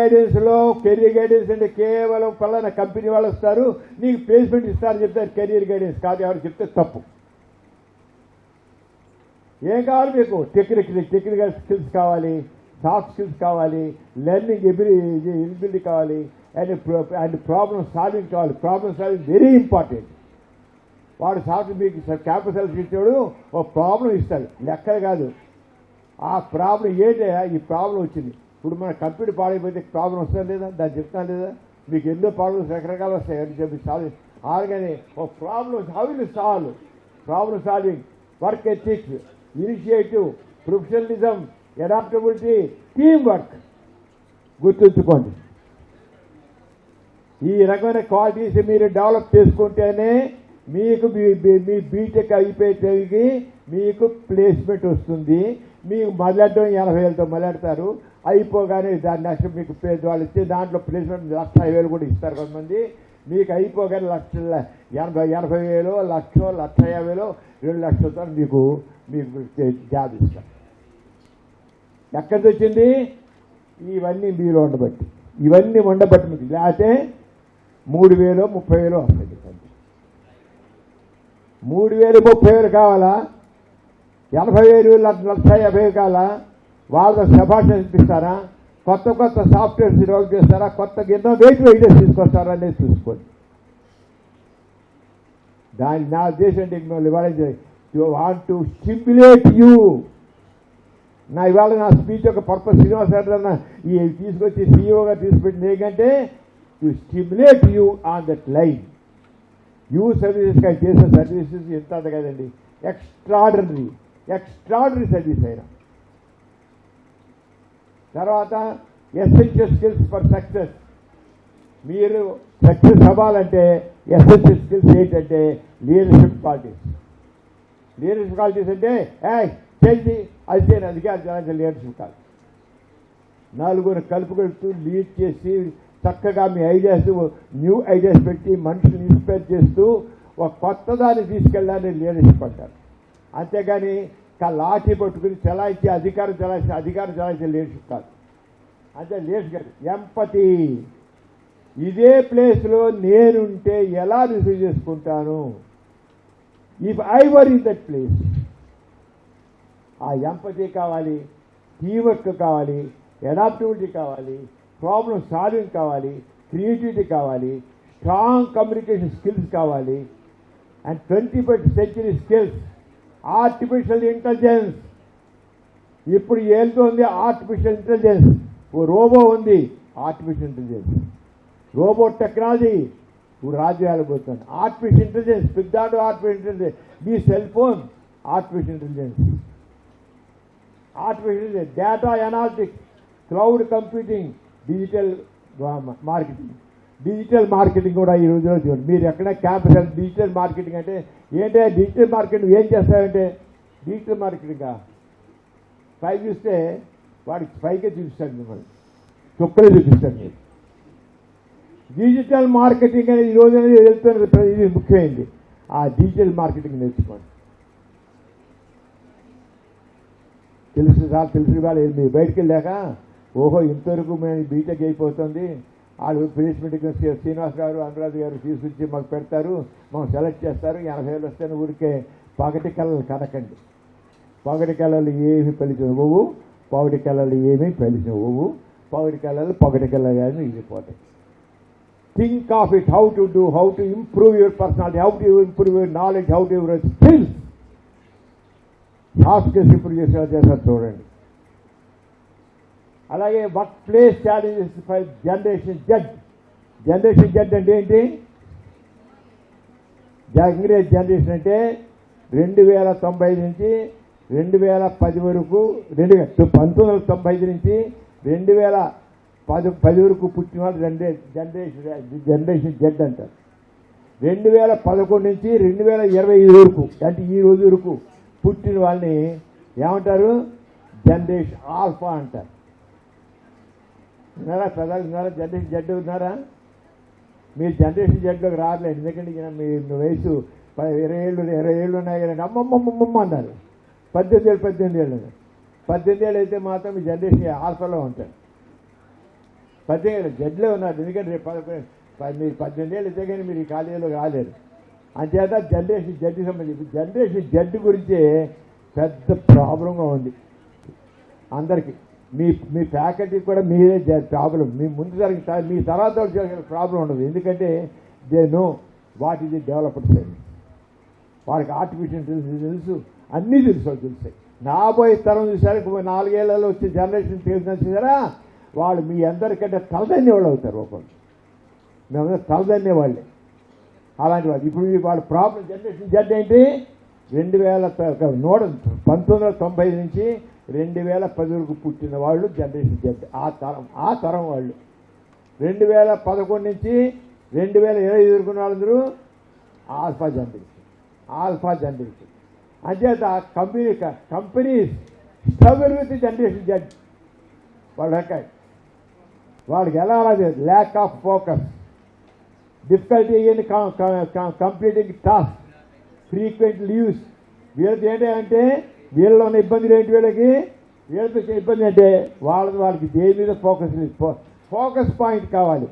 గైడెన్స్ అంటే కేవలం పలానా కంపెనీ వాళ్ళు వస్తారు నీకు ప్లేస్మెంట్ ఇస్తారని చెప్తారు. కెరీర్ గైడెన్స్ కాదు, ఎవరు చెప్తే తప్పు. ఏం కావాలి మీకు? టెక్నికల్ స్కిల్స్ కావాలి, సాఫ్ట్ స్కిల్స్ కావాలి, లెర్నింగ్ ఎబిలిటీ కావాలి, అండ్ ప్రాబ్లమ్ సాల్వింగ్ కావాలి. Problem solving very important. వాడు సాఫ్ట్ మీకు క్యాంపస్ ఇచ్చాడు, ఒక ప్రాబ్లం ఇస్తాడు, లెక్కలు కాదు. ఆ ప్రాబ్లం ఏంటంటే ఈ ప్రాబ్లం వచ్చింది. ఇప్పుడు మన కంప్యూటర్ పాడైపోతే ప్రాబ్లం వస్తుంది లేదా, దాన్ని చెప్తాను లేదా? మీకు ఎన్నో ప్రాబ్లమ్స్ రకరకాలు వస్తాయి అని చెప్పి సాల్వ్ ఆడగానే ఒక problem how will solve, problem solving, work ethics, initiative, professionalism, adaptability, team work గుర్తుంచుకోండి. ఈ రకమైన క్వాలిటీస్ మీరు డెవలప్ చేసుకుంటేనే మీకు మీ బీటెక్ అయిపోయేసరికి మీకు ప్లేస్మెంట్ వస్తుంది. మీకు మొదలెట్టడం 80,000తో మొదలెడతారు, అయిపోగానే దాని నెక్స్ట్ మీకు వాళ్ళు ఇస్తే దాంట్లో ప్లేస్మెంట్ 1,50,000 కూడా ఇస్తారు కొంతమంది. మీకు అయిపోగానే 80,000, 1,00,000, 1,50,000, 2,00,000తో మీకు జాబ్ ఇస్తారు. ఎక్కడికి వచ్చింది? ఇవన్నీ మీరు ఉండబట్టి, ఇవన్నీ ఉండబట్టి మీకు. లేకపోతే 3,000, 30,000 వస్తుంది. 3,000, 30,000 కావాలా? 80,000, 1,50,000 కావాలా? వాళ్ళ శభాష అనిపిస్తారా? కొత్త సాఫ్ట్వేర్స్ డెవలప్ చేస్తారా? కొత్త ఇన్నోవేటివ్ ఐడియాస్ తీసుకొస్తారా అనేది చూసుకోండి. దాని నా ఉద్దేశం ఏంటి? మిమ్మల్ని ఇవాళ వాంట్ టు స్టిమ్యులేట్ యూ. ఇవాళ నా స్పీచ్ యొక్క పర్పస్ శ్రీనివాస్ గారు ఈ తీసుకొచ్చి సీఈఓగా తీసుకుపెట్టింది ఏంటంటే to stimulate you on that line. You services కానీ చేసే సర్వీసెస్ ఎంత అంత కదండి, ఎక్స్ట్రాడనరీ సర్వీస్ అయినా. తర్వాత ఎసెన్షియల్ స్కిల్స్ ఫర్ సక్సెస్. మీరు సక్సెస్ అవ్వాలంటే ఎసెన్షియల్ స్కిల్స్ ఏంటంటే లీడర్షిప్ క్వాలిటీస్. లీడర్షిప్ క్వాలిటీస్ అంటే చేయండి అది చేయను, అది లీడర్షిప్ కాదు. నలుగురు కలుపుకొడుతూ లీడ్ చేసి చక్కగా మీ ఐడియాస్, న్యూ ఐడియాస్ పెట్టి మనుషుని ఇన్స్పైర్ చేస్తూ ఒక కొత్త దాన్ని తీసుకెళ్ళాలని లీడర్షిప్ అంటారు. అంతేగాని లాఠీ పట్టుకుని చలాయించి అధికారం చలాయించే లీడర్షిప్ కాదు. అంటే లీడర్షిప్ ఎంపతి. ఇదే ప్లేస్లో నేనుంటే ఎలా రిసీవ్ చేసుకుంటాను, if I were in that place. ఆ ఎంపతి కావాలి, టీవర్క్ కావాలి, అడాప్టివిటీ కావాలి, ప్రాబ్లమ్ సాల్వింగ్ కావాలి, క్రియేటివిటీ కావాలి, స్ట్రాంగ్ కమ్యూనికేషన్ స్కిల్స్ కావాలి, and 21st century skills. Artificial intelligence ఇప్పుడు ఏళ్తోంది. ఆర్టిఫిషియల్ ఇంటెలిజెన్స్, ఓ రోబో ఉంది. ఆర్టిఫిషియల్ ఇంటెలిజెన్స్, రోబో టెక్నాలజీ ఇప్పుడు రాజ్యం వెళ్ళబోతుంది. ఆర్టిఫిషియల్ ఇంటెలిజెన్స్, పెద్దాడు ఆర్టిఫిషియల్ ఇంటెలిజెన్స్, మీ cell phone artificial intelligence, artificial data analytics, cloud computing, digital marketing. Digital marketing కూడా ఈ రోజులో చూడండి. మీరు ఎక్కడ క్యాంపస్ డిజిటల్ మార్కెటింగ్ అంటే ఏంటంటే, డిజిటల్ మార్కెటింగ్ ఏం చేస్తారంటే, డిజిటల్ మార్కెటింగ్ పైకి చూస్తే వాడికి పైకే చూపిస్తాడు, మిమ్మల్ని చుక్కలే చూపిస్తాడు. మీరు డిజిటల్ మార్కెటింగ్ అనేది ఈ రోజు అనేది వెళ్తున్న ఇది ముఖ్యమైనది. ఆ డిజిటల్ మార్కెటింగ్ నేర్చుకోండి. తెలుసు వాళ్ళు మీరు బయటికి వెళ్ళాక, ఓహో ఇంతవరకు మేము బీటెక్ అయిపోతుంది, వాళ్ళు ప్లేస్మెంట్కి శ్రీనివాస్ గారు, అనురాధ్ గారు తీసుకొచ్చి మాకు పెడతారు, మాకు సెలెక్ట్ చేస్తారు, 80,000 వస్తే ఊరికే పగటి కళలు కనకండి. పగటి కళలు ఏమి పలిచినవు, పగటి కళలు ఏమీ పలిచినవు, పగటి కళలు అని వెళ్ళిపోతాయి. Think of it, how to do, how to improve your personality, how to improve your knowledge, how to your skills. Soft skills improve చేస్తారు చూడండి. అలాగే work place challenges for generation Z. Generation Z అంటే ఏంటి? ఇంగ్రేజ్ generation అంటే 2095 నుంచి 2010 వరకు, 1995 నుంచి 2010 వరకు పుట్టిన వాళ్ళు జనరేషన్ జెడ్ అంటారు. 2011 నుంచి 2025 వరకు, అంటే ఈ రోజు వరకు పుట్టిన వాళ్ళని ఏమంటారు? జనరేషన్ ఆల్ఫా అంటారు. ఉన్నారా ప్రజలు? ఉన్నారా జనరేషన్ జెడ్? ఉన్నారా? మీరు జనరేషన్ జెడ్లోకి రావట్లేదు, ఎందుకంటే మీ వయసు 20 ఏళ్ళు ఉన్నాయి కదండి. అమ్మమ్మమ్మమ్మ అన్నారు. 18 ఏళ్ళు అయితే మాత్రం మీ జనరేషన్ ఆల్ఫాలో ఉంటారు. 18 ఏళ్ళు జెడ్లో ఉన్నారు, ఎందుకంటే రేపు మీరు 18 ఏళ్ళు అయితే కానీ మీరు ఈ కాలేజీలోకి రాలేరు. అంచేత జనరేషన్ జెడ్కి సంబంధించి జనరేషన్ జెడ్ గురించి పెద్ద ప్రాబ్లంగా ఉంది అందరికీ. మీ ఫ్యాకల్టీకి కూడా మీరే ప్రాబ్లం. మీ ముందు జరిగిన మీ తర్వాత జరిగిన ప్రాబ్లం ఉండదు, ఎందుకంటే they know what is the developed science. వాళ్ళకి ఆర్టిఫిషియల్ ఇంటెలిజెన్స్ తెలుసు, అన్నీ తెలుస్తాయి. నాబోయే తరం చూసారు, 4 ఏళ్లలో వచ్చే జనరేషన్ చూసారా, వాళ్ళు మీ అందరికంటే తలదన్నే వాళ్ళు అవుతారు. ఒకళ్ళు మేము తలదన్నే వాళ్ళే అలాంటి వాళ్ళు. ఇప్పుడు వాళ్ళ ప్రాబ్లం జనరేషన్ జెడ్ ఏంటి? 1990 నుంచి 2010 వరకు పుట్టిన వాళ్ళు జనరేషన్ జెడ్. ఆ తరం వాళ్ళు. 2011 నుంచి 2025 వరకు వాళ్ళందరూ ఆల్ఫా జనరేషన్. అంచేత companies struggle with generation Z. వాళ్ళకి ఎలా రాదు? Lack of focus, difficulty in completing task, frequent leaves. వీళ్ళకి ఏంటంటే వీళ్ళలో ఉన్న ఇబ్బందులు ఏంటి? వీళ్ళతో ఇబ్బంది అంటే వాళ్ళకి దేని మీద ఫోకస్ లేదు. ఫోకస్ పాయింట్ కావాలి.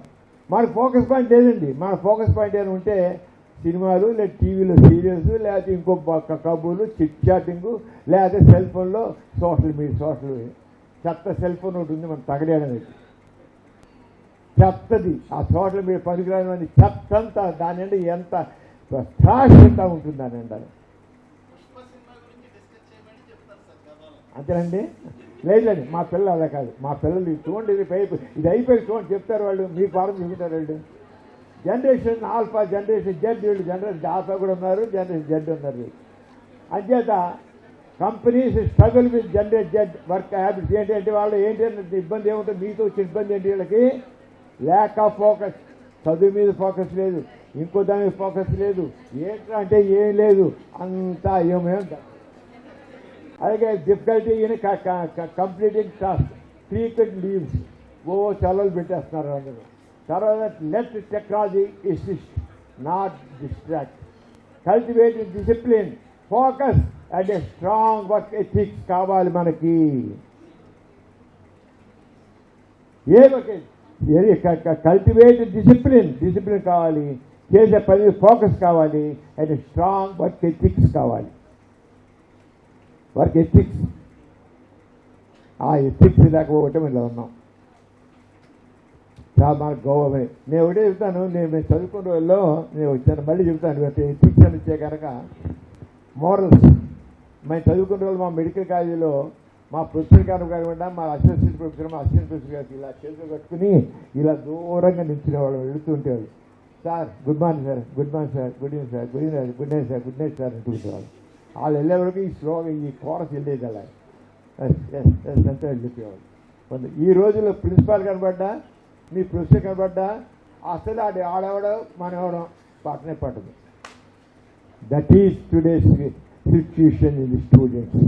మనకు ఫోకస్ పాయింట్ లేదండి. మన ఫోకస్ పాయింట్ ఏమైనా ఉంటే సినిమాలు, లేదా టీవీలో సీరియల్స్, లేకపోతే ఇంకో కబుర్లు, చిట్ చాటింగ్, లేకపోతే సెల్ ఫోన్లో సోషల్ చెత్త సెల్ ఫోన్ ఒకటి ఉంది మనం తగలేయడం. చెత్తది ఆ సోషల్ మీడియా పనికిరాని చెత్త అంతా దాని అంటే ఎంత స్ట్రాష్ ఎంత ఉంటుంది దాని అంటారు. అంతేనండి. లేదండి, మా పిల్లలు అలా కాదు. మా పిల్లలు చూడండి, ఇది అయిపోయి చూడండి చెప్తారు వాళ్ళు, మీ పారం చెబుతారు వాళ్ళు. Generation alpha, generation Z. వీళ్ళు జనరేషన్ ఆల్ఫా కూడా ఉన్నారు, జనరేషన్ జెడ్ ఉన్నారు. అంచేత companies struggle with generation Z work habits. ఏంటంటే వాళ్ళు ఏంటంటే ఇబ్బంది ఏముంటుంది? మీతో వచ్చిన ఇబ్బంది ఏంటి? వీళ్ళకి ల్యాక్ ఆఫ్ ఫోకస్. చదువు మీద ఫోకస్ లేదు, ఇంకో దాని మీద ఫోకస్ లేదు. ఏంటంటే అంటే ఏం లేదు, అంతా ఏమేమి. అలాగే difficulty in completing task, frequent leaves. సెలవులు పెట్టేస్తున్నారు అందరూ. తర్వాత let technology assist, not distract. Cultivating discipline, focus and a strong work ethics కావాలి మనకి. కల్టివేట్ డిసిప్లిన్ కావాలి, చేసే పని ఫోకస్ కావాలి, అండ్ స్ట్రాంగ్ వర్క్ ఎథిక్స్ కావాలి. వర్క్ ఎథిక్స్, ఆ ఎథిక్స్ లేకపోవటం ఇలా ఉన్నాం. చాలా మనకు గౌరవమే. నేను ఒకటే చెప్తాను, నేను చదువుకున్న రోజుల్లో నేను వచ్చాను, మళ్ళీ చెప్తాను. ఎథిక్స్ అని వచ్చే కనుక మోరల్స్, మేము చదువుకున్న రోజులు మా మెడికల్ కాలేజీలో మా ప్రొఫెసర్ గారు కానివ్వండి, మా అసిస్టెంట్ ప్రొఫెసర్, మా అసిస్టెంట్ ప్రొఫెసర్ గారికి ఇలా చేతులు కట్టుకుని ఇలా దూరంగా నిలిచిన వాళ్ళు వెళుతుంటేవాళ్ళు. Sir good morning sir, good morning sir, good evening sir, good evening, good night sir, good night sir అంటుంటేవాళ్ళు. వాళ్ళు వెళ్ళే వరకు ఈ స్లోగా ఈ కోరస్ వెళ్ళేది అలా అంతా వెళ్ళిపోయేవాళ్ళు. ఈ రోజుల్లో ప్రిన్సిపాల్ కనబడ్డా, మీ ప్రొఫెసర్ కనబడ్డా అసలు ఆడవడం మనవడం పట్టనే పట్టదు. That is today's situation in the students.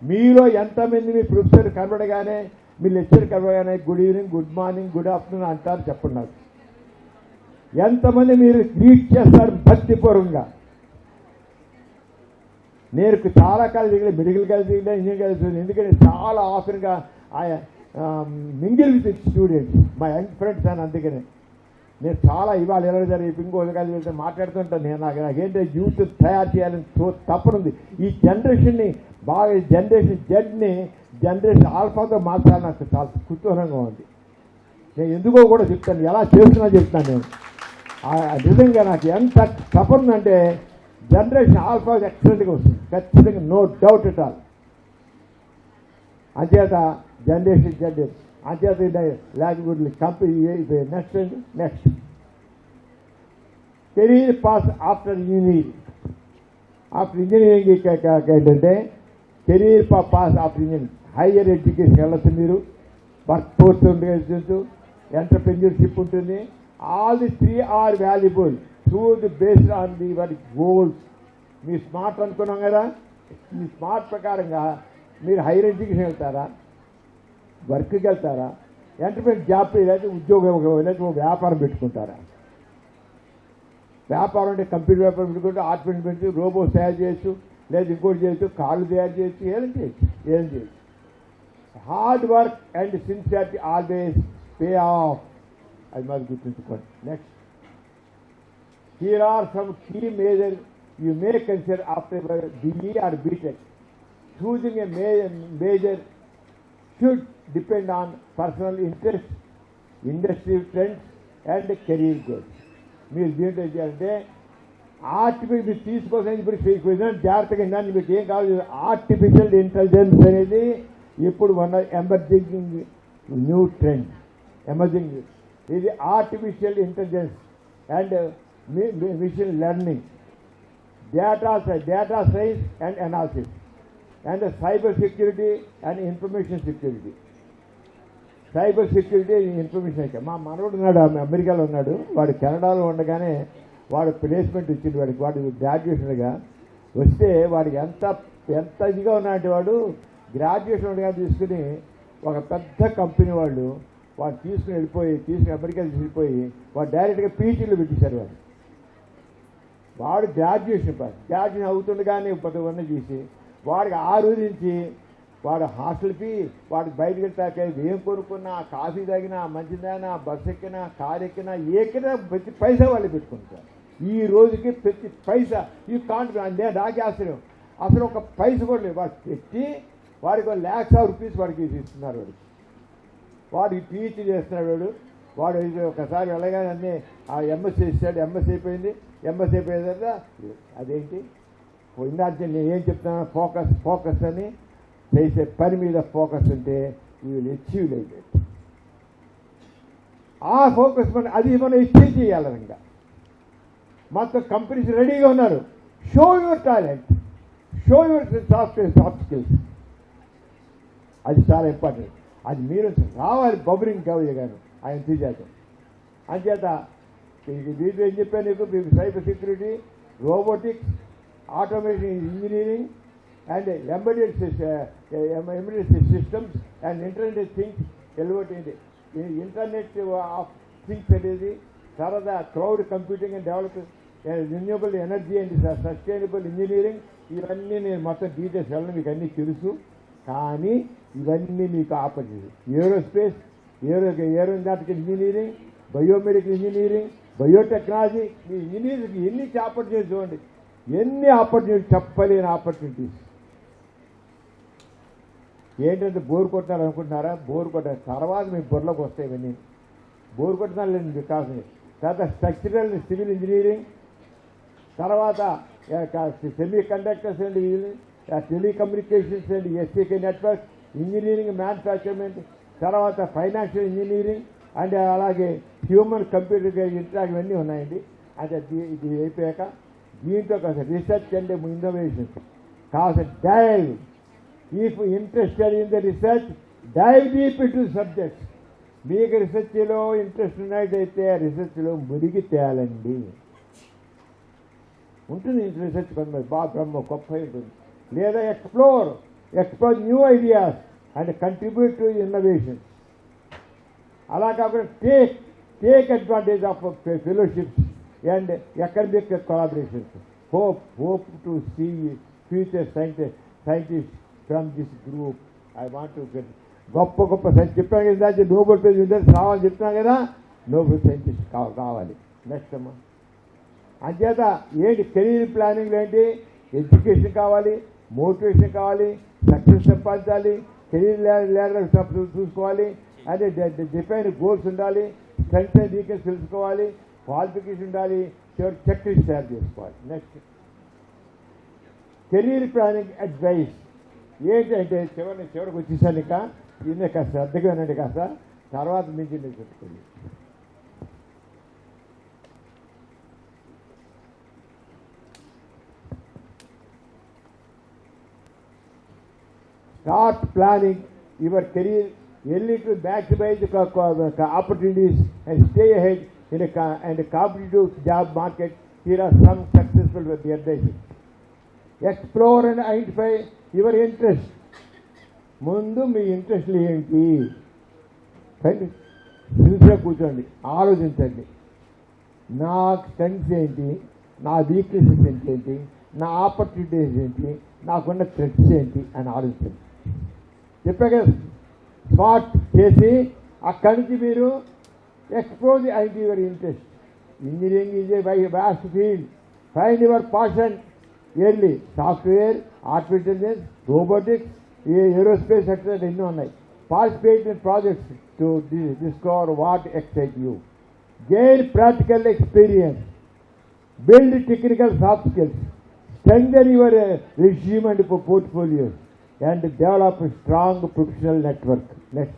మీలో ఎంతమంది మీ ప్రొఫెసర్ కనబడగానే, మీ లెక్చర్ కనబడగానే good evening, good morning, good afternoon అంటారు చెప్పండి నాకు. ఎంతమంది మీరు గ్రీట్ చేస్తారు భక్తిపూర్వంగా? నేను చాలా కాలం దిగలే, మెడికల్ కాలేజ్ దిగలే, ఇంజనీరింగ్ కాలేజ్ దిగలే. ఎందుకంటే చాలా ఆఫర్గా మింగిల్ విత్ స్టూడెంట్స్, మా యంగ్ ఫ్రెండ్స్ అని. అందుకనే నేను చాలా ఇవాళ ఎలా జరిగి ఇంకో కాలేజ్ వెళ్తే మాట్లాడుతుంటాను. నేను నాకేంటే యూత్ తయారు చేయాలని తప్పనుంది. ఈ జనరేషన్ని బాగా, జనరేషన్ జెడ్ని జనరేషన్ ఆల్ఫాతో మార్చాలని నాకు చాలా కుతూహలంగా ఉంది. నేను ఎందుకో కూడా చెప్తాను, ఎలా చేస్తున్నా చెప్తాను. నేను నిజంగా నాకు ఎంత తపనుందంటే జనరేషన్ ఆల్ఫా ఎక్సలెంట్గా వస్తుంది ఖచ్చితంగా, నో డౌట్ ఎట్ ఆల్. అంచేత జనరేషన్ జెడ్ అంచేత లేకపోతే company next career paths after engineering. After engineering ఏంటంటే career paths after engineering, higher education వెళ్ళచ్చు. మీరు వర్క్ ఫోర్స్ ఉండవచ్చు, ఎంటర్ప్రెన్యూర్షిప్ ఉంటుంది. All the 3 are valuable through the based on the వాటి goals. మీ స్మార్ట్ అనుకున్నాం కదా, మీ స్మార్ట్ ప్రకారంగా మీరు హైయర్ ఎడ్యుకేషన్ వెళ్తారా, వర్క్కి వెళ్తారా, ఎంటర్ప్రెన్యూర్ జాబ్ లేకపోతే ఉద్యోగం లేకపోతే వ్యాపారం పెట్టుకుంటారా? వ్యాపారం అంటే కంప్యూటర్ వ్యాపారం పెట్టుకుంటే ఆర్టిఫిషియల్ పెట్టి రోబోట్స్ తయారు చేయొచ్చు, లేదా ఇంకోటి చేయొచ్చు, కార్లు తయారు చేయొచ్చు, ఏం చేయొచ్చు. Hard work and sincerity always pay off. అది మాది గుర్తుంచుకోండి. Next, here are some key major you may consider after BE or BTech. Choosing a major should depend on personal interest, industry trends and career goals. మీరు దీంట్లో చేయాలంటే artificial మీరు తీసుకోవాల్సిన ఇప్పుడు జాగ్రత్తగా దాన్ని మీకు ఏం కావాలి. ఆర్టిఫిషియల్ ఇంటెలిజెన్స్ అనేది ఇప్పుడు ఉన్న ఎమర్జింగ్ న్యూ ట్రెండ్. ఎమర్జింగ్ ఇది artificial intelligence and machine learning, data science and analysis, and cyber security and information security. Cyber security information. మా మనవడు ఉన్నాడు, అమెరికాలో ఉన్నాడు. వాడు కెనడాలో ఉండగానే వాడు ప్లేస్మెంట్ ఇచ్చింది వాడికి. వాడు గ్రాడ్యుయేషన్గా వస్తే వాడికి ఎంత ఇదిగా ఉన్నాడంటే వాడు గ్రాడ్యుయేషన్ ఉండగా తీసుకుని ఒక పెద్ద కంపెనీ వాళ్ళు తీసుకుని అమెరికా వెళ్ళిపోయి వాడు డైరెక్ట్గా పీజీలో పెట్టేశారు. వాడు గ్రాడ్యుయేషన్ అవుతుండగానే పదవన్నీ తీసి వాడికి ఆ రోజు నుంచి వాడు హాస్టల్కి వాడు బయటకు వెళ్తాక ఏం కొనుక్కున్నా, కాఫీ తాగినా, మంచి తాగినా, బస్సు ఎక్కినా, కారు ఎక్కినా, ఎక్కినా ప్రతి పైసా వాళ్ళు పెట్టుకుంటారు. ఈ రోజుకి ప్రతి పైసా ఈ కాంట్ నాకే ఆశ్చర్యం. అసలు ఒక పైస కూడా లేదు. వాడు పెట్టి వాడికి lakhs of rupees వాడికి ఇస్తున్నారు. వాడికి PhD చేస్తున్నాడు. వాడు ఒకసారి వెళ్ళగానే అన్నీ ఆ ఎంఎస్సీ ఇస్తాడు. ఎంఎస్సీ అయిపోయింది. ఎంఎస్సీ అయిపోయిన తర్వాత అదేంటి ఇందాక నేను ఏం చెప్తున్నాను, ఫోకస్ అని. చేసే పని మీద ఫోకస్ ఉంటే you will achieve like it. ఆ ఫోకస్ అది మనం అచీవ్ చేయాలి. ఇంకా మొత్తం కంపెనీస్ రెడీగా ఉన్నారు. Show your talent, show your soft skills. అది చాలా ఇంపార్టెంట్. అది మీరు రావాలి, బబులింగ్ కావాలి కానీ ఆయన తీసేద్దాం. అంచేత దీంట్లో ఏం చెప్పాను నీకు, cyber security, robotics, automation engineering and embedded systems and internet things. Internet of things అనేది తర్వాత cloud computing and develop renewable energy and sustainable engineering, ఇవన్నీ నేను మొత్తం డీటెయిల్స్ వెళ్ళడం మీకు అన్నీ తెలుసు. కానీ ఇవన్నీ మీకు opportunity. Aerospace, aeronautical engineering, biomedical engineering, biotechnology, మీ ఇంజనీరింగ్కి ఎన్ని ఆపర్చునిటీస్ చూడండి, ఎన్ని ఆపర్చునిటీస్, చెప్పలేని ఆపర్చునిటీస్. ఏంటంటే బోర్ కొట్టారు అనుకుంటున్నారా? బోర్ కొట్టారు తర్వాత మీ బుర్రలోకి వస్తాయి ఇవన్నీ. బోర్ కొట్టినా లేదు మీకు కావాల్సింది. తర్వాత స్ట్రక్చరల్ సివిల్ ఇంజనీరింగ్, తర్వాత semiconductors and telecommunications and STK network engineering, మ్యానుఫ్యాక్చర్మెంట్, తర్వాత ఫైనాన్షియల్ ఇంజనీరింగ్ అండ్ అలాగే హ్యూమన్ కంప్యూటర్ ఇంట్రాక్ట్ ఇవన్నీ ఉన్నాయండి. అంటే ఇది అయిపోయాక దీంట్లో కాస్త రీసెర్చ్ అండ్ ఇన్నోవేషన్స్ కాస్త dive. If interested in the research, dive deep into subjects. మీకు రీసెర్చ్లో ఇంట్రెస్ట్ ఉన్నట్టయితే రీసెర్చ్లో మునిగి తేలండి. ఉంటుంది రీసెర్చ్ కొంతమంది బాగా బ్రహ్మ గొప్ప ఉంటుంది. లేదా explore new ideas and contribute to innovations. అలా కాకుండా take advantage of fellowships and academic collaborations. Hope to see future scientist from this group. I want to get గొప్ప సైన్స్ చెప్పాను కదా, నోబెల్ ప్రైజ్ విన్నర్స్ కావాలని చెప్తున్నాను కదా, నోబెల్ సైంటిస్ట్ కావాలి. Next అమ్మా అంచేత ఏంటి కెరీర్ ప్లానింగ్ ఏంటి? ఎడ్యుకేషన్ కావాలి, మోటివేషన్ కావాలి, సక్సెస్ సంపాదించాలి, కెరీర్ లేడర్ చూసుకోవాలి, అదే డిఫైన్ గోల్స్ ఉండాలి, స్ట్రెంగ్త్ అండ్ వీక్నెస్ తెలుసుకోవాలి, క్వాలిఫికేషన్ ఉండాలి, చెక్ లిస్ట్ తయారు చేసుకోవాలి. నెక్స్ట్ కెరీర్ ప్లానింగ్ అడ్వైస్ ఏంటంటే చివరికి వచ్చేసాను. ఇంకా ఇది కాస్త శ్రద్ధగా వినండి, కాస్త తర్వాత నుంచి నేను చెప్పుకోండి. Start planning your career early to maximize the opportunities and stay ahead in a competitive job market. Here are some successful advices. Explore and identify your interest. ముందు మీ ఇంట్రెస్ట్లు ఏంటి? సిన్సియర్గా కూర్చోండి, ఆలోచించండి. నా స్ట్రెంగ్స్ ఏంటి, నా వీక్నెసెస్ ఏంటి, నా ఆపర్చునిటీస్ ఏంటి, నాకున్న థ్రెట్స్ ఏంటి అని ఆలోచించండి. చెప్పాక స్పాట్ చేసి అక్కడి నుంచి మీరు explore the your interest. Engineering is a vast field. Find your passion early. Software, artificial intelligence, robotics, aerospace sector ఎన్నో ఉన్నాయి. Participate in projects to discover what excite you. Gain practical experience. Build technical soft skills. strengthen your resume and portfolios and develop a strong professional network. Next,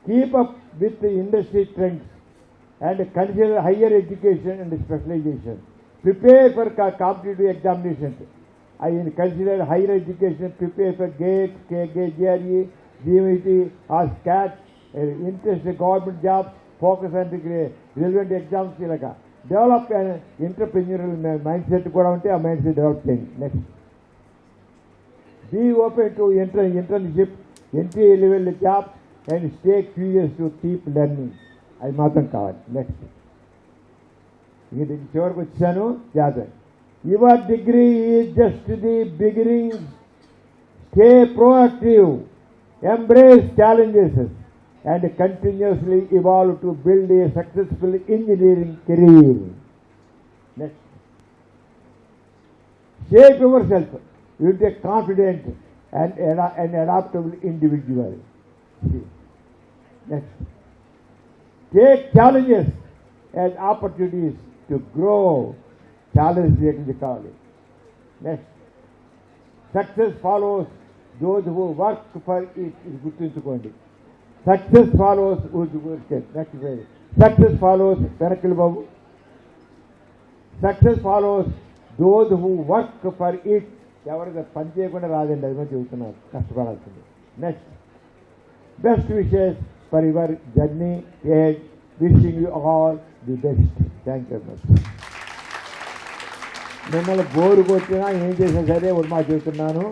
keep up with the industry trends and consider higher education and specialization. Prepare for competitive examinations. I consider higher education, prepare for GATE, JRE, GMET or SCAT, interest in government jobs, focus on the relevant exams. Develop entrepreneurial mind set కూడా ఉంటే ఆ mind set develop చేయండి. Next, be open to internship, entry level jobs and stay curious to keep learning. అది మాత్రం కావాలి. Next, ఇది చివరికి వచ్చాను. జాగ్రత్త. Your degree is just the beginning. Stay proactive, embrace challenges and continuously evolve to build a successful engineering career. Next, shape yourself into a confident and adaptable individual. Next, take challenges as opportunities to grow. Challenge related college. Next, success follows those who work for it. గుర్తుంచుకోండి. Success follows success follows Perakil Babu. Success follows those who work for it. ఎవరైతే పని చేయకుండా రాదండి, అది మనం చెబుతున్నారు, కష్టపడాల్సింది. Next, best wishes for your journey ahead. Wishing you all the best. Thank you very much. మిమ్మల్ని బోరు కొట్టినా ఏం చేసినా సరే మా చెబుతున్నాను,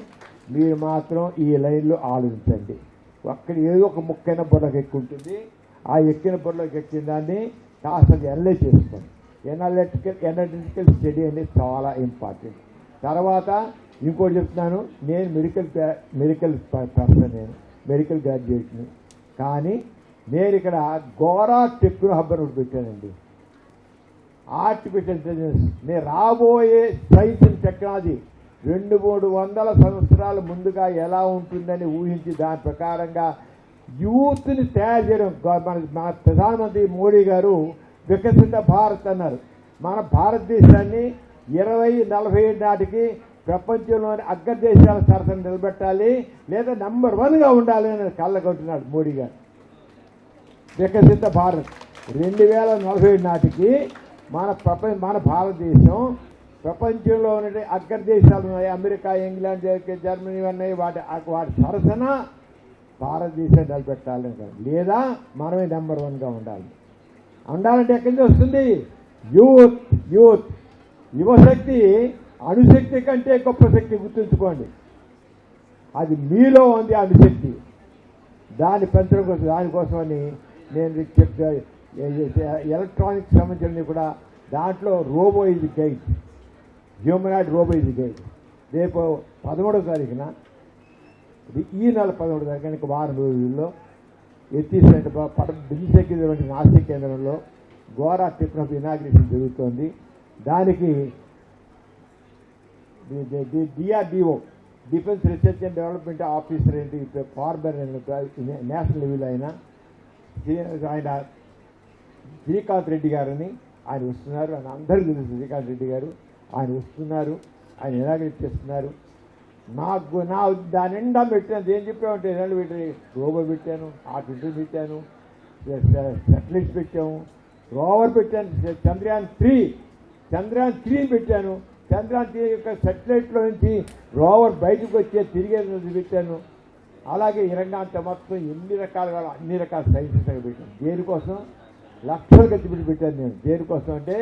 మీరు మాత్రం ఈ లైన్లో ఆలోచించండి. అక్కడ ఏదో ఒక ముక్కైన బుర్రకి ఎక్కువ ఉంటుంది. ఆ ఎక్కిన బుర్రలోకి ఎక్కిన దాన్ని కాస్త ఎనలైజ్ చేసుకోండి. ఎనలిటికల్ స్టడీ అనేది చాలా ఇంపార్టెంట్. తర్వాత ఇంకోటి చెప్తున్నాను, నేను మెడికల్ పర్సన్, నేను మెడికల్ గ్రాడ్యుయేట్ని. కానీ నేను ఇక్కడ గోరా టెక్నో హబ్ అని పెట్టానండి. ఆర్టిఫిషియల్ ఇంటెలిజెన్స్, నేను రాబోయే సైన్స్ అండ్ టెక్నాలజీ 200-300 సంవత్సరాల ముందుగా ఎలా ఉంటుందని ఊహించి దాని ప్రకారంగా యూత్ని తయారు చేయడం. మన ప్రధానమంత్రి మోడీ గారు వికసిత భారత్ అన్నారు. మన భారతదేశాన్ని 2047 నాటికి ప్రపంచంలోని అగ్రదేశాల సరసన నిలబెట్టాలి, లేదా నంబర్ 1గా ఉండాలి అని కళ్ళగొంటున్నాడు మోడీ గారు. వికసిత భారత్ 2047 నాటికి మన భారతదేశం ప్రపంచంలో ఉన్న అగ్రదేశాలు ఉన్నాయి, అమెరికా, ఇంగ్లాండ్, జర్మనీ ఉన్నాయి, వాటి సరసన భారతదేశం నిలబెట్టాలి, లేదా మనమే నంబర్ 1గా ఉండాలంటే ఎక్కడి నుంచి వస్తుంది? యూత్ యువశక్తి అణుశక్తి కంటే గొప్ప శక్తి, గుర్తుంచుకోండి. అది మీలో ఉంది అణుశక్తి. దాన్ని పెంచడం కోసం, దానికోసమని నేను చెప్తే ఎలక్ట్రానిక్స్ సంబంధించినవి కూడా దాంట్లో robo is guide, humanoid robo is guide. రేపు 13వ తారీఖున, ఈ నెల 13వ తారీఖున వారం రోజుల్లో ఎత్తిస్ బిల్లిశెక్కి నాసిక్ కేంద్రంలో గోరా టెక్నో ఇనాగ్రేషన్ జరుగుతోంది. దానికి DRDO, defence research and development officer ఏంటి ఫార్మర్ నేషనల్ లెవెల్ ఆయన శ్రీకాంత్ రెడ్డి గారని ఆయన వస్తున్నారు. ఆయన అందరికీ తెలుసు శ్రీకాంత్ రెడ్డి గారు. ఆయన వస్తున్నారు, ఆయన ఇనాగ్రేట్ చేస్తున్నారు. నా దాని నిండా పెట్టాను. ఏం చెప్పామంటే రోబో పెట్టాను, ఆర్టిఫిషియల్ పెట్టాను, సాటిలైట్స్ పెట్టాము, రోవర్ పెట్టాను, చంద్రయాన్ 3 పెట్టాను. చంద్రయాన్ 3 యొక్క సాటిలైట్లో నుంచి రోవర్ బయటకు వచ్చే తిరిగేది పెట్టాను. అలాగే ఇరంగా మొత్తం అన్ని రకాల సైన్సెస్ పెట్టాను. దేనికోసం? లక్షలు ఖర్చు పెట్టి పెట్టాను నేను. దేనికోసం అంటే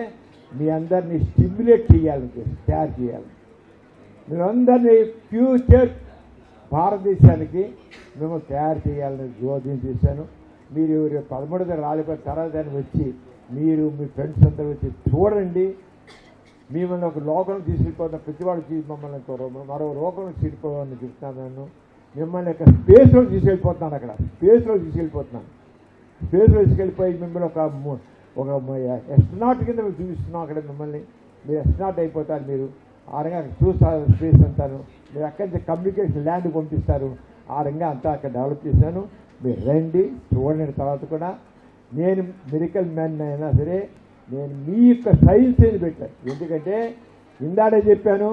మీ అందరినీ స్టిమ్యులేట్ చేయాలని, తయారు చేయాలి. మీరందరినీ ఫ్యూచర్ భారతదేశానికి మేము తయారు చేయాలని జోదం చేశాను. మీరు 13వ రాలిపోయిన తర్వాత వచ్చి మీరు మీ ఫ్రెండ్స్ అందరూ వచ్చి చూడండి. మిమ్మల్ని ఒక లోకం తీసుకెళ్ళిపోతాం, ప్రతివాడు మమ్మల్ని మరో లోకం తీసుకెళ్ళిపోవాలని చెప్తాను. నన్ను మిమ్మల్ని యొక్క స్పేస్లో తీసుకెళ్ళిపోతున్నాను. అక్కడ స్పేస్లో తీసుకెళ్ళిపోయి మిమ్మల్ని ఒక ఎస్ట్రనాట్ కింద మేము చూపిస్తున్నాం. అక్కడ మిమ్మల్ని మీరు ఎస్ట్రనాట్ అయిపోతారు. మీరు ఆ రంగా చూస్తారు, స్పేస్ అంటాను. మీరు అక్కడి నుంచి కమ్యూనికేషన్ ల్యాండ్ పంపిస్తారు. ఆ రంగా అంతా అక్కడ డెవలప్ చేశాను. మీరు రండి, చూడండి. తర్వాత కూడా నేను మెడికల్ మ్యాన్ అయినా సరే నేను మీ యొక్క సైన్స్ అని పెట్టాను. ఎందుకంటే ఇందాడే చెప్పాను,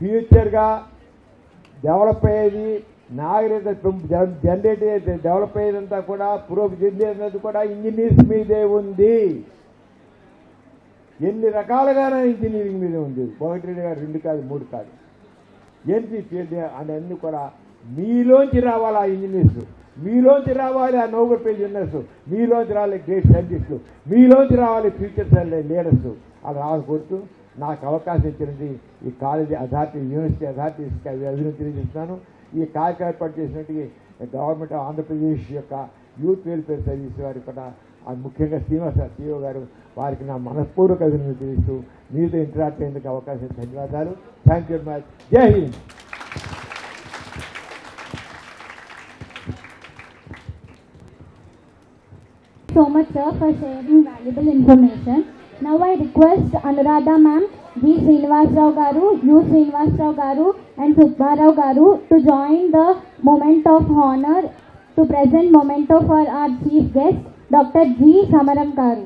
ఫ్యూచర్గా డెవలప్ అయ్యేది నాగరికత జనరేట్ డెవలప్ అయ్యేదంతా కూడా పురోగతి చెందేది కూడా ఇంజనీర్స్ మీదే ఉంది. ఎన్ని రకాలుగా ఇంజనీరింగ్ మీద ఉంది. 1 కాదు, 2 కాదు, 3 కాదు. ఏంటి ఫీల్డ్ అన్నీ కూడా మీలోంచి రావాలి. ఆ ఇంజనీర్స్ మీలోంచి రావాలి, ఆ నోబెల్ ప్రైజ్ విన్నర్స్ మీలోంచి రావాలి, గ్రేట్ సైంటిస్టులు మీలోంచి రావాలి, ఫ్యూచర్స్ లీడర్స్. అది రావాలి కోరుతూ నాకు అవకాశం ఇచ్చినది ఈ కాలేజీ అథారిటీ, యూనివర్సిటీ అథారిటీస్కి అభివృద్ధి తెలియజేస్తున్నాను. ఈ కార్యక్రమం ఏర్పాటు చేసినట్టు గవర్నమెంట్ ఆఫ్ ఆంధ్రప్రదేశ్ యొక్క యూత్ వెల్ఫేర్ సర్వీస్ వారికి కూడా ముఖ్యంగా శ్రీనివాస CEO గారు వారికి నా మనస్పూర్వక అభినందనలు తెలుస్తూ మీతో ఇంటరాక్ట్ అయ్యేందుకు అవకాశం ధన్యవాదాలు. Thank you very much. జై Hind. So much, sir, for sharing valuable information. Now I request Anuradha ma'am, G. Srinivasrao garu, U. Srinivasrao garu and Subbarao garu to join the moment of honor to present memento for our chief guest, Dr. G. Samaram garu.